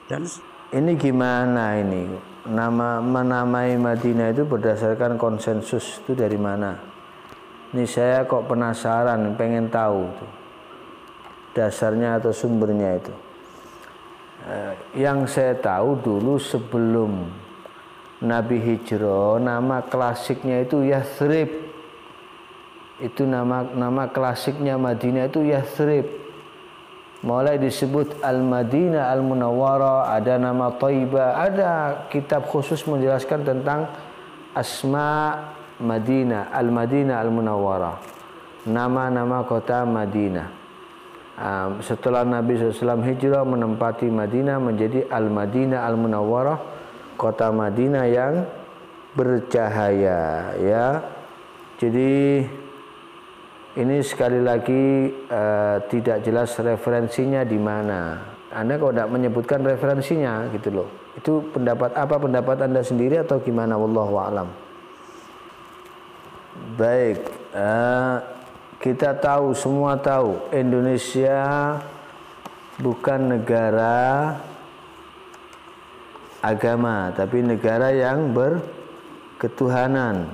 Dan ini gimana ini? Menamai Madinah itu berdasarkan konsensus itu dari mana? Ini saya kok penasaran, pengen tahu tuh dasarnya atau sumbernya itu. Yang saya tahu dulu sebelum Nabi hijrah, nama klasiknya itu Yathrib. Itu nama klasiknya Madinah itu Yathrib. mulai disebut Al-Madinah Al-Munawwarah, ada nama Thaibah, ada kitab khusus menjelaskan tentang asma Madinah, Al-Madinah Al-Munawwarah, nama-nama kota Madinah. Setelah Nabi SAW hijrah menempati Madinah menjadi Al-Madinah Al-Munawwarah, kota Madinah yang bercahaya, ya. Jadi ini sekali lagi tidak jelas referensinya di mana. Anda kok tidak menyebutkan referensinya gitu loh. Itu pendapat apa? Pendapat Anda sendiri atau gimana? Wallahu a'lam. Baik, kita tahu, semua tahu, Indonesia bukan negara agama, tapi negara yang berketuhanan.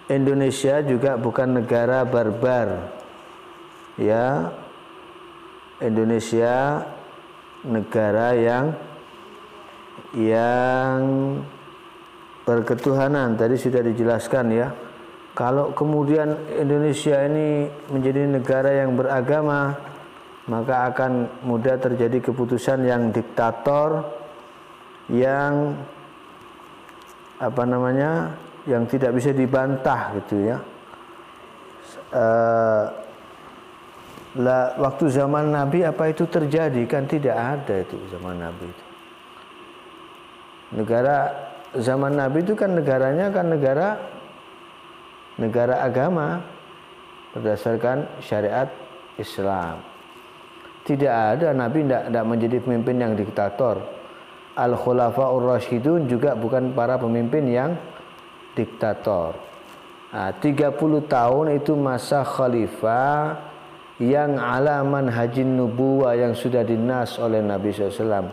Indonesia juga bukan negara barbar, ya. Indonesia negara yang berketuhanan. Tadi sudah dijelaskan, ya. Kalau kemudian Indonesia ini menjadi negara yang beragama, maka akan mudah terjadi keputusan yang diktator, yang yang tidak bisa dibantah gitu, ya. Waktu zaman Nabi apa itu terjadi? Kan tidak ada itu zaman Nabi itu. Negara zaman Nabi itu kan negaranya kan negara agama berdasarkan syariat Islam. Tidak ada, Nabi tidak menjadi pemimpin yang diktator. Al-Khulafaur Rasyidun juga bukan para pemimpin yang diktator. 30 tahun itu masa khalifah yang ala manhajin nubuwah yang sudah dinas oleh Nabi SAW.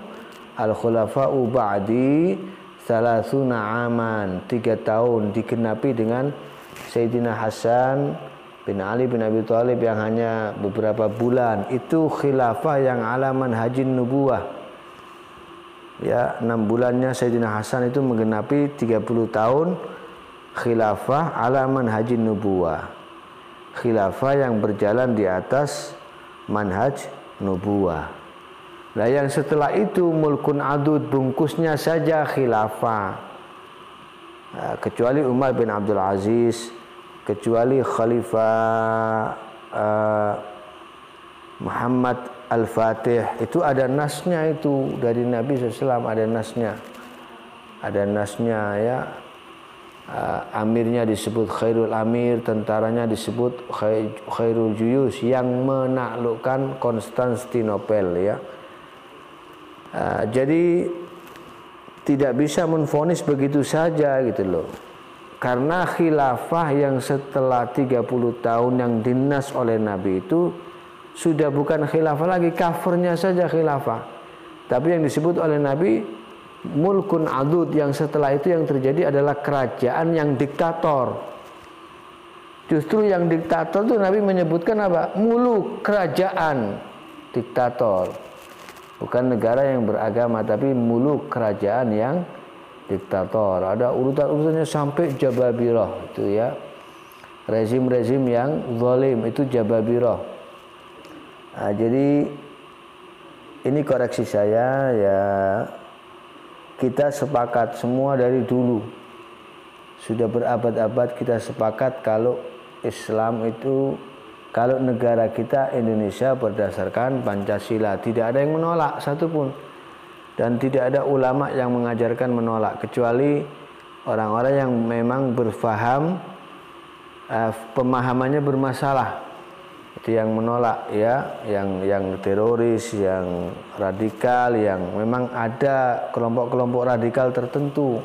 Al-Khulafa'u ba'di 30 aman, 3 tahun digenapi dengan Sayyidina Hasan bin Ali bin Abi Thalib yang hanya beberapa bulan. Itu khilafah yang ala manhajin nubuwah. Ya, 6 bulannya Sayyidina Hasan itu menggenapi 30 tahun khilafah ala manhajin nubuwah. Khilafah yang berjalan di atas manhaj nubuwah. Nah, yang setelah itu mulkun adud, bungkusnya saja khilafah. Kecuali Umar bin Abdul Aziz, kecuali Khalifah Muhammad Al-Fatih, itu ada nasnya, itu dari Nabi SAW ada nasnya, ya. Amirnya disebut Khairul Amir, tentaranya disebut Khairul Juyus yang menaklukkan Konstantinopel, ya. Jadi tidak bisa menvonis begitu saja gitu loh. Karena khilafah yang setelah 30 tahun yang dinas oleh Nabi itu sudah bukan khilafah lagi, kafirnya saja khilafah. Tapi yang disebut oleh Nabi mulkun adud, yang setelah itu yang terjadi adalah kerajaan yang diktator. Justru yang diktator itu Nabi menyebutkan apa? Muluk, kerajaan diktator. Bukan negara yang beragama, tapi muluk, kerajaan yang diktator. Ada urutan-urutannya sampai Jababirah itu, ya. Rezim-rezim yang zalim itu Jababirah. Jadi ini koreksi saya, ya. Kita sepakat semua dari dulu, sudah berabad-abad kita sepakat kalau Islam itu, kalau negara kita Indonesia berdasarkan Pancasila. Tidak ada yang menolak satupun, dan tidak ada ulama yang mengajarkan menolak, kecuali orang-orang yang memang berfaham, pemahamannya bermasalah, itu yang menolak, ya, yang teroris, yang radikal, yang memang ada kelompok-kelompok radikal tertentu.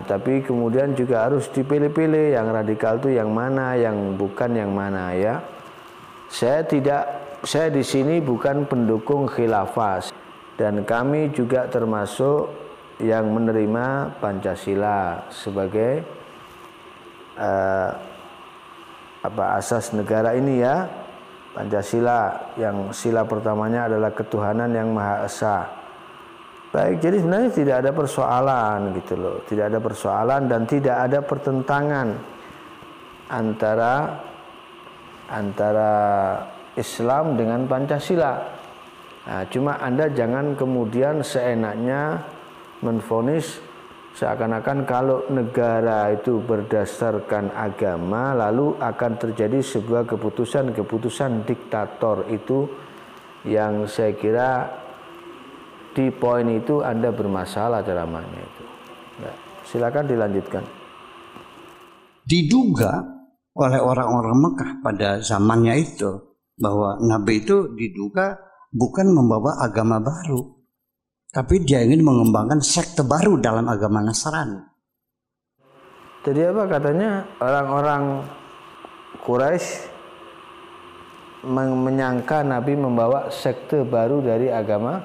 Tapi kemudian juga harus dipilih-pilih yang radikal itu yang mana, yang bukan yang mana, ya. Saya di sini bukan pendukung khilafah, dan kami juga termasuk yang menerima Pancasila sebagai asas negara ini, ya. Pancasila yang sila pertamanya adalah ketuhanan yang Maha Esa. Baik, jadi sebenarnya tidak ada persoalan gitu loh, tidak ada persoalan dan tidak ada pertentangan antara Islam dengan Pancasila. Nah, cuma Anda jangan kemudian seenaknya menvonis seakan-akan kalau negara itu berdasarkan agama lalu akan terjadi sebuah keputusan diktator. Itu yang saya kira di poin itu Anda bermasalah ceramahnya itu. Nah, silakan dilanjutkan. Diduga oleh orang-orang Mekah pada zamannya itu bahwa Nabi itu diduga bukan membawa agama baru, tapi dia ingin mengembangkan sekte baru dalam agama Nasrani. Jadi apa katanya, orang-orang Quraisy menyangka Nabi membawa sekte baru dari agama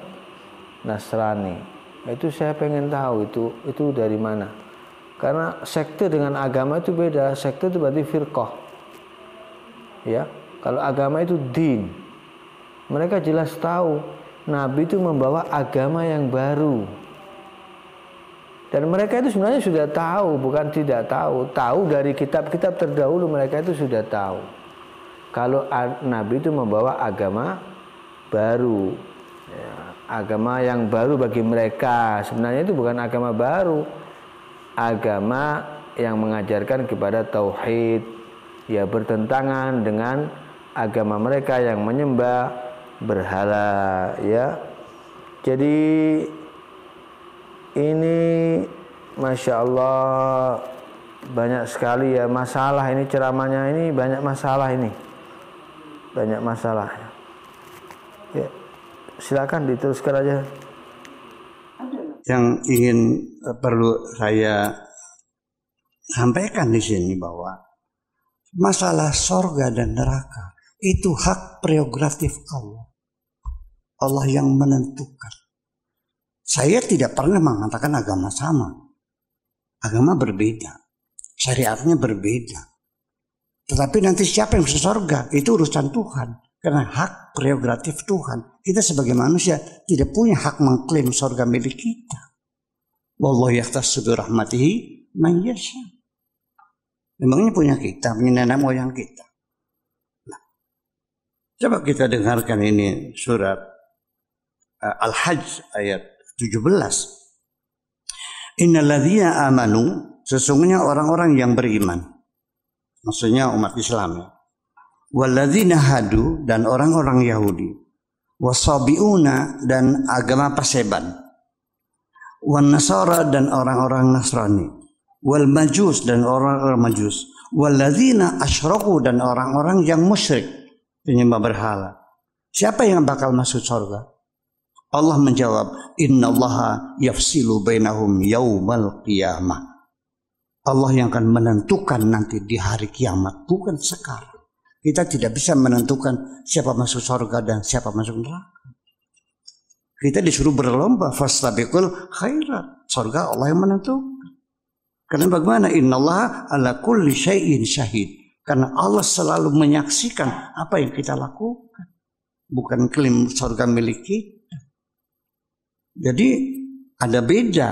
Nasrani. Itu saya pengen tahu itu dari mana. Karena sekte dengan agama itu beda. Sekte itu berarti firqah. Ya, kalau agama itu din. Mereka jelas tahu Nabi itu membawa agama yang baru. Dan mereka itu sebenarnya sudah tahu, bukan tidak tahu. Tahu dari kitab-kitab terdahulu mereka itu sudah tahu. Kalau Nabi itu membawa agama baru. Ya, agama yang baru bagi mereka. Sebenarnya itu bukan agama baru. Agama yang mengajarkan kepada tauhid, ya bertentangan dengan agama mereka yang menyembah berhala, ya. Jadi ini Masya Allah banyak sekali ya masalah ini, ceramahnya ini banyak masalah ini, banyak masalah. Ya, silakan diteruskan aja. Yang ingin perlu saya sampaikan di sini bahwa masalah sorga dan neraka itu hak prerogatif Allah. Allah yang menentukan. Saya tidak pernah mengatakan agama sama. Agama berbeda. Syariatnya berbeda. Tetapi nanti siapa yang masuk sorga itu urusan Tuhan. Karena hak prerogatif Tuhan. Kita sebagai manusia tidak punya hak mengklaim surga milik kita. Wallahu yahtassu bi rahmatihi man yasha. Memangnya punya kita, punya nenek moyang kita. Nah, coba kita dengarkan ini surat Al-Hajj ayat 17. Innalladzina amanu, sesungguhnya orang-orang yang beriman. Maksudnya umat Islam ya. Walladzina hadu, dan orang-orang Yahudi, wasabiuna, dan agama Paseban, wan Nasara, dan orang-orang Nasrani, wal Majus, dan orang-orang Majus, walladzina asyraku, dan orang-orang yang musyrik penyembah berhala. Siapa yang bakal masuk surga? Allah menjawab, innallaha yafsilu bainahum yaumal qiyamah. Allah yang akan menentukan nanti di hari kiamat, bukan sekarang. Kita tidak bisa menentukan siapa masuk surga dan siapa masuk neraka. Kita disuruh berlomba, fastabiqul khairat. Surga Allah yang menentukan. Karena bagaimana? Innallaha ala kulli syai'in syahid. Karena Allah selalu menyaksikan apa yang kita lakukan. Bukan klaim surga milik kita. Jadi ada beda.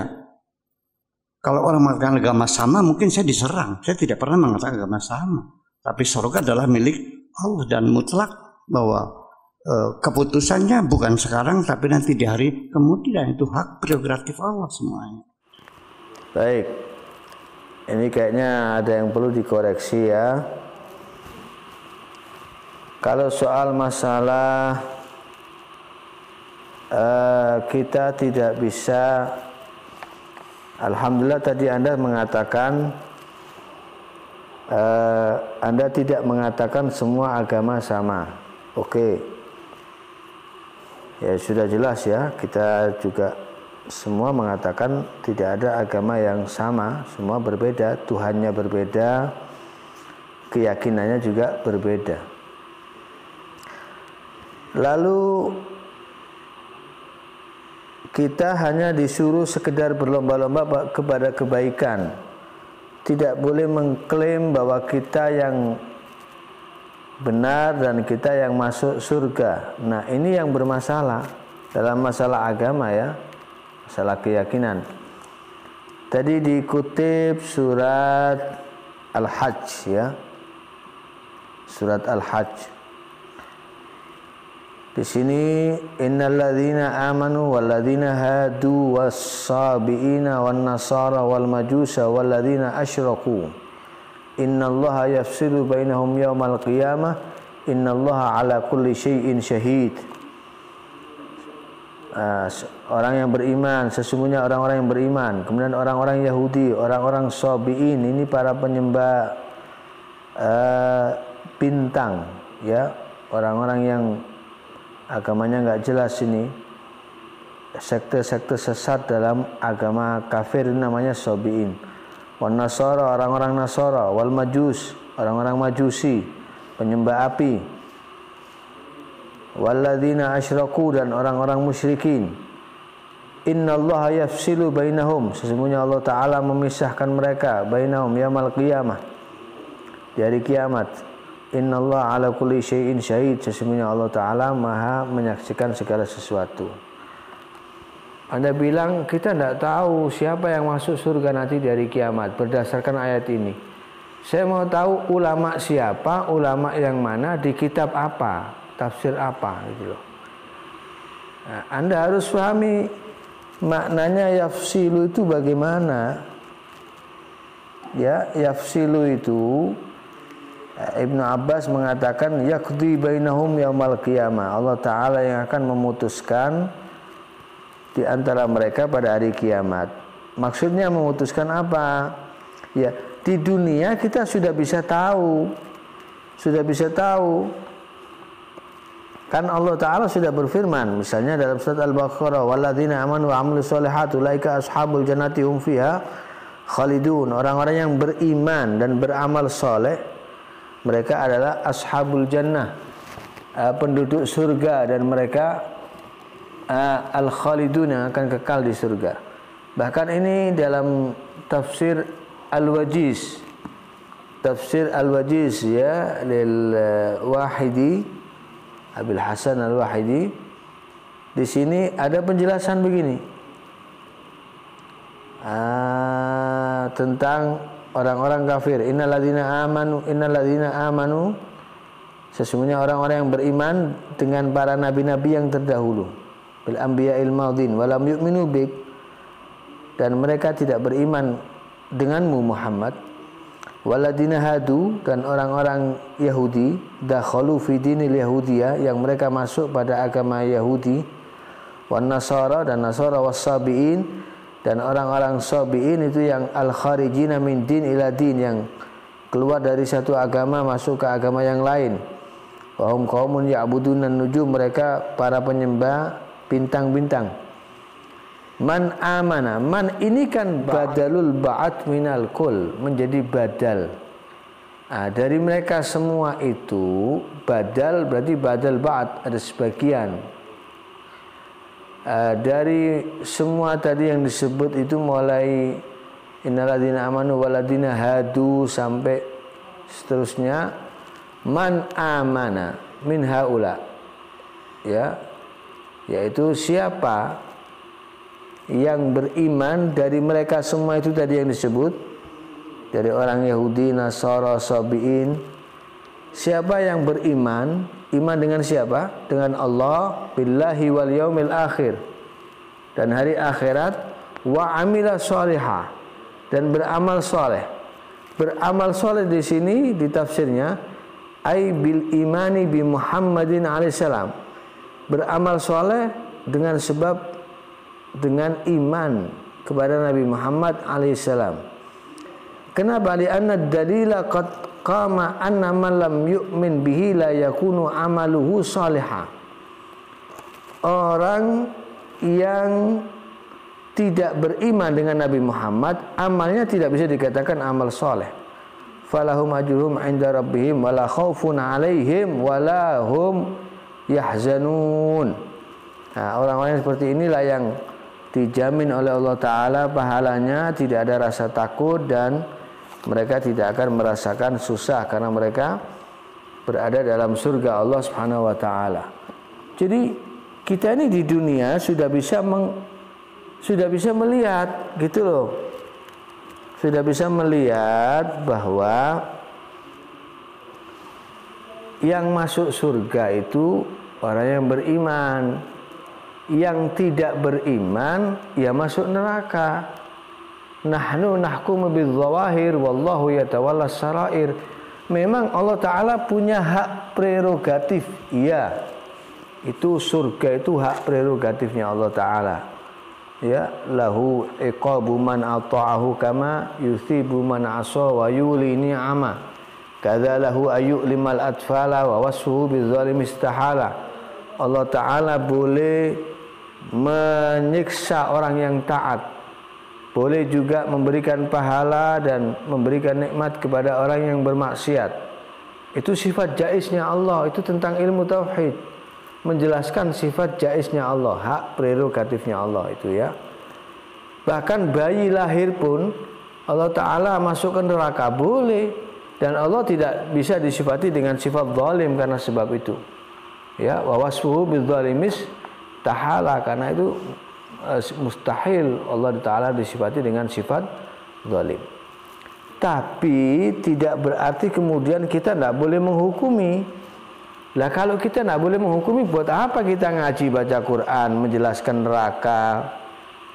Kalau orang mengatakan agama sama, mungkin saya diserang. Saya tidak pernah mengatakan agama sama. Tapi surga adalah milik Allah dan mutlak bahwa keputusannya bukan sekarang tapi nanti di hari kemudian. Itu hak prerogatif Allah semuanya. Baik, ini kayaknya ada yang perlu dikoreksi ya. Kalau soal masalah kita tidak bisa, alhamdulillah tadi Anda mengatakan Anda tidak mengatakan semua agama sama. Oke. Ya sudah jelas ya, kita juga semua mengatakan tidak ada agama yang sama, semua berbeda, Tuhannya berbeda, keyakinannya juga berbeda. Lalu kita hanya disuruh sekedar berlomba-lomba kepada kebaikan. Tidak boleh mengklaim bahwa kita yang benar dan kita yang masuk surga. Nah, ini yang bermasalah dalam masalah agama ya, masalah keyakinan. Tadi dikutip surat Al-Hajj ya. Surat Al-Hajj. Di sini innalladzina amanu walladzina hadu was-sabiina wan nasara wal majusa walladzina asyraku innallaha yafsilu bainahum yaumal qiyamah innallaha ala kulli syai'in syahid. Orang yang beriman, sesungguhnya orang-orang yang beriman. Kemudian orang-orang Yahudi, orang-orang Sabiin, ini para penyembah bintang, ya, orang-orang yang agamanya nggak jelas ini, sekte-sekte sesat dalam agama kafir, namanya Sabiin. Wan Nasara, orang-orang Nasara, wal Majus, orang-orang Majusi, penyembah api. Walladzina asyraku, dan orang-orang musyrikin. Innallaha yafsilu bainahum, sesungguhnya Allah Ta'ala memisahkan mereka, bainahum yaumil qiyamah, di hari kiamat. Innallaha ala kulli syai'in syahid, sesungguhnya Allah Ta'ala maha menyaksikan segala sesuatu. Anda bilang kita tidak tahu siapa yang masuk surga nanti di hari kiamat berdasarkan ayat ini. Saya mau tahu ulama siapa, ulama yang mana, di kitab apa, tafsir apa, gitu loh. Nah, Anda harus pahami maknanya yafsilu itu bagaimana. Ya, yafsilu itu Ibnu Abbas mengatakan yaqdi bainahum yaumal qiyamah. Allah Ta'ala yang akan memutuskan di antara mereka pada hari kiamat. Maksudnya memutuskan apa? Ya, di dunia kita sudah bisa tahu. Kan Allah Ta'ala sudah berfirman, misalnya dalam surat Al-Baqarah, walladzina amanu wa amilus solihati ulaika ashabul jannati hum fiha khalidun. Orang-orang yang beriman dan beramal soleh, mereka adalah ashabul jannah, penduduk surga, dan mereka al-khalidun, yang akan kekal di surga. Bahkan ini dalam tafsir Al-Wajiz, ya, lil Wahidi, Abil Hasan Al-Wahidi. Di sini ada penjelasan begini tentang orang-orang kafir. Innalladzina amanu, sesungguhnya orang-orang yang beriman dengan para nabi-nabi yang terdahulu, bil anbiya'il madin walam yu'minu bik, dan mereka tidak beriman denganmu Muhammad. Walladzina hadu, dan orang-orang Yahudi, dakhalu fi dinil yahudiyah, yang mereka masuk pada agama Yahudi. Wan Nasara, dan Nasara, was-sabiin, dan orang-orang Sabiin itu yang al-kharijina min din ila din, yang keluar dari satu agama masuk ke agama yang lain. Wa hum qaumun ya'budun nujum, mereka para penyembah bintang-bintang. Man amana, man ini kan badalul ba'at minal kul, menjadi badal. Dari mereka semua itu, badal berarti badal ba'at, ada sebagian. Dari semua tadi yang disebut itu, mulai innalladzina amanu walladzina hadu sampai seterusnya, man amana min haula, ya, yaitu siapa yang beriman dari mereka semua itu tadi yang disebut, dari orang Yahudi, Nasara, Sabiin. Siapa yang beriman? Iman dengan siapa? Dengan Allah, billahi wal yaumil akhir, dan hari akhirat. Wa amila sholihah, dan beramal soleh. Beramal soleh di sini di tafsirnya ai bil imani bi Muhammadin alaihissalam, beramal soleh dengan sebab dengan iman kepada Nabi Muhammad alaihissalam. Kenapa? Li'anna dalila qad qama anna man lam yu'min bihi la yakunu amaluhu salihah. Orang yang tidak beriman dengan Nabi Muhammad, amalnya tidak bisa dikatakan amal soleh. Falahum ajruhum 'inda rabbihim wala khaufun 'alaihim wala hum yahzanun. Nah, orang-orang seperti inilah yang dijamin oleh Allah Ta'ala pahalanya, tidak ada rasa takut, dan mereka tidak akan merasakan susah karena mereka berada dalam surga Allah Subhanahu wa Ta'ala. Jadi kita ini di dunia sudah bisa melihat, gitu loh, sudah bisa melihat bahwa yang masuk surga itu orang yang beriman. Yang tidak beriman ya masuk neraka. Nahnu nahkumu bidzawahir wallahu yatawallas sarair. Memang Allah Ta'ala punya hak prerogatif. Iya, itu surga itu hak prerogatifnya Allah Ta'ala. Ya, lahu iqabu man ata'ahu kama yuthibu man asa wa yuli ni'ama. Kadza lahu ayyulimal atfala wa wasfuhu bidzalimi istahala. Allah Ta'ala boleh menyiksa orang yang taat, boleh juga memberikan pahala dan memberikan nikmat kepada orang yang bermaksiat. Itu sifat jaiznya Allah. Itu tentang ilmu tauhid, menjelaskan sifat jaiznya Allah, hak prerogatifnya Allah itu ya. Bahkan bayi lahir pun Allah Ta'ala masukkan neraka boleh, dan Allah tidak bisa disifati dengan sifat zalim karena sebab itu ya. Wa wasfuhu bidzalimis tahala, karena itu mustahil Allah Ta'ala disifati dengan sifat zalim. Tapi tidak berarti kemudian kita tidak boleh menghukumi. Lah kalau kita tidak boleh menghukumi, buat apa kita ngaji baca Quran menjelaskan neraka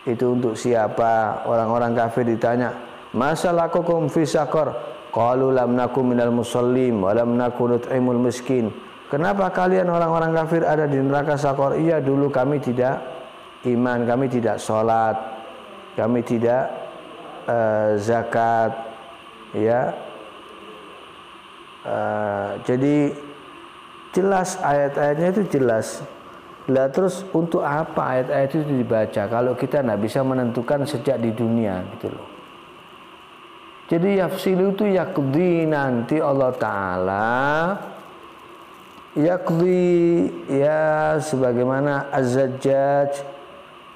itu untuk siapa? Orang-orang kafir ditanya, masalakukum fi saqar? Qalu lam nakum minal musallin wa lam nakun nut'imul miskin. Kenapa kalian orang-orang kafir ada di neraka Sakor? Iya, dulu kami tidak iman, kami tidak sholat, kami tidak zakat, ya. Jadi jelas ayat-ayatnya itu jelas. Lah terus untuk apa ayat-ayat itu dibaca kalau kita tidak bisa menentukan sejak di dunia gitu loh. Jadi yafsilu itu yaqdi, nanti Allah Ta'ala yaqdi ya, sebagaimana Az-Zajjaj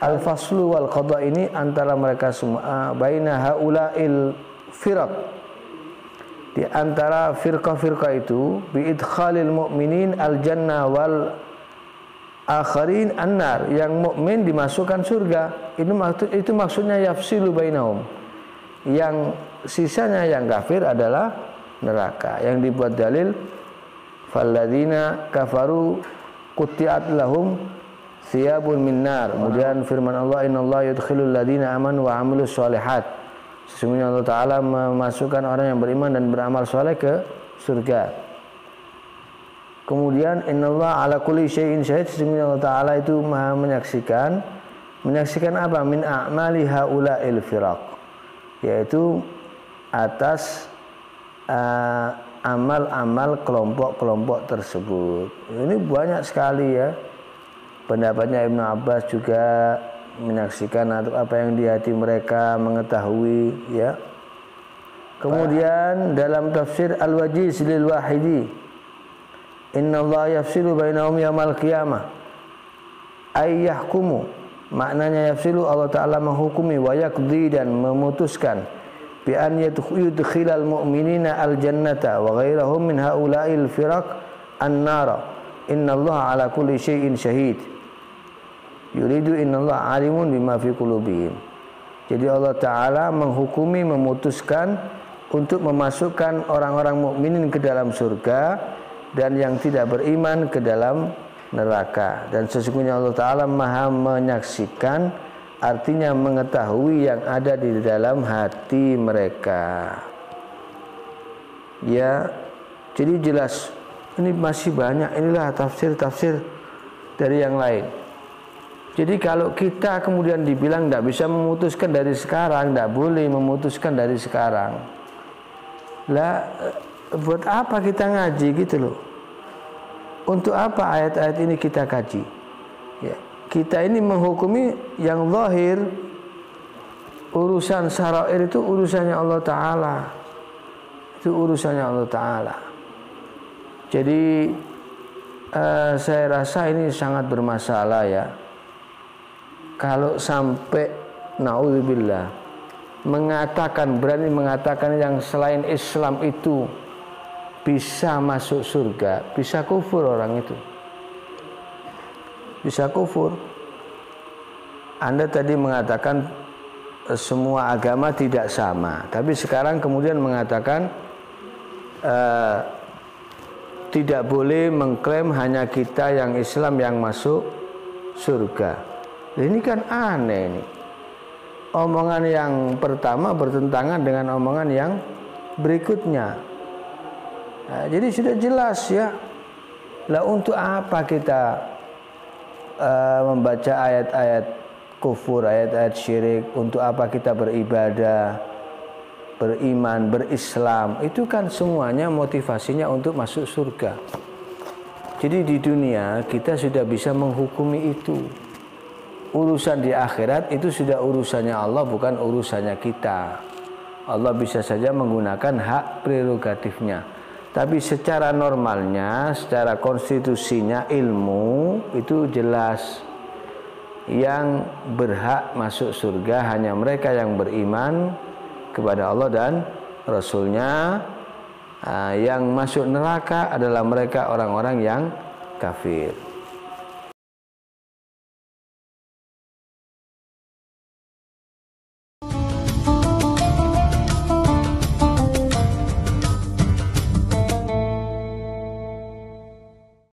al-faslu wal qada ini antara mereka semua, baina haula'il firaq, di antara firqah-firqah itu, bi idkhalil mu'minin al-jannah wal akharin an-nar, yang mukmin dimasukkan surga. Itu maksudnya yafsilu bainahum. Yang sisanya yang kafir adalah neraka. Yang dibuat dalil falladzina kafaru qutti'at lahum thiyabun min nar. Kemudian firman Allah, innallaha yudkhilul ladzina amanu wa 'amilus sholihat. Sesungguhnya Allah Ta'ala memasukkan orang yang beriman dan beramal soleh ke surga. Kemudian innallaha ala kulli syai'in syahid. Sesungguhnya Allah Ta'ala itu maha menyaksikan. Menyaksikan apa? Min a'mali haula'il firaq, yaitu atas amal-amal kelompok-kelompok tersebut. Ini banyak sekali ya. Pendapatnya Ibnu Abbas juga menyaksikan apa yang di hati mereka, mengetahui ya. Kemudian dalam tafsir Al-Wajiz lil Wahidi, innallaha yafsilu bainahum yaumil qiyamah ay yahkumu, maknanya yafsilu Allah Ta'ala menghukumi, wa yaqdi dan memutuskan, bi an yudkhilal mu'minina al-jannata wa ghairahum min haula'il firaq an-nara innallaha ala kulli syai'in syahid yuridu innallaha alimun bima fi qulubihim. Jadi Allah Ta'ala menghukumi, memutuskan untuk memasukkan orang-orang mukminin ke dalam surga dan yang tidak beriman ke dalam neraka. Dan sesungguhnya Allah Ta'ala maha menyaksikan, artinya mengetahui yang ada di dalam hati mereka. Ya, jadi jelas. Ini masih banyak, inilah tafsir-tafsir dari yang lain. Jadi kalau kita kemudian dibilang tidak bisa memutuskan dari sekarang, tidak boleh memutuskan dari sekarang, lah buat apa kita ngaji gitu loh? Untuk apa ayat-ayat ini kita kaji? Ya, kita ini menghukumi yang zahir, urusan syara'ir itu urusannya Allah Ta'ala. Itu urusannya Allah Ta'ala. Jadi saya rasa ini sangat bermasalah ya. Kalau sampai naudzubillah berani mengatakan yang selain Islam itu bisa masuk surga, bisa kufur orang itu. Bisa kufur. Anda tadi mengatakan semua agama tidak sama, tapi sekarang kemudian mengatakan tidak boleh mengklaim hanya kita yang Islam yang masuk surga. Ini kan aneh ini. Omongan yang pertama bertentangan dengan omongan yang berikutnya. Nah, jadi sudah jelas ya. Lah untuk apa kita membaca ayat-ayat kufur, ayat-ayat syirik? Untuk apa kita beribadah, beriman, berislam? Itu kan semuanya motivasinya untuk masuk surga. Jadi di dunia kita sudah bisa menghukumi itu. Urusan di akhirat itu sudah urusannya Allah, bukan urusannya kita. Allah bisa saja menggunakan hak prerogatifnya. Tapi secara normalnya, secara konstitusinya ilmu itu jelas. Yang berhak masuk surga hanya mereka yang beriman kepada Allah dan Rasulnya. Yang masuk neraka adalah mereka orang-orang yang kafir.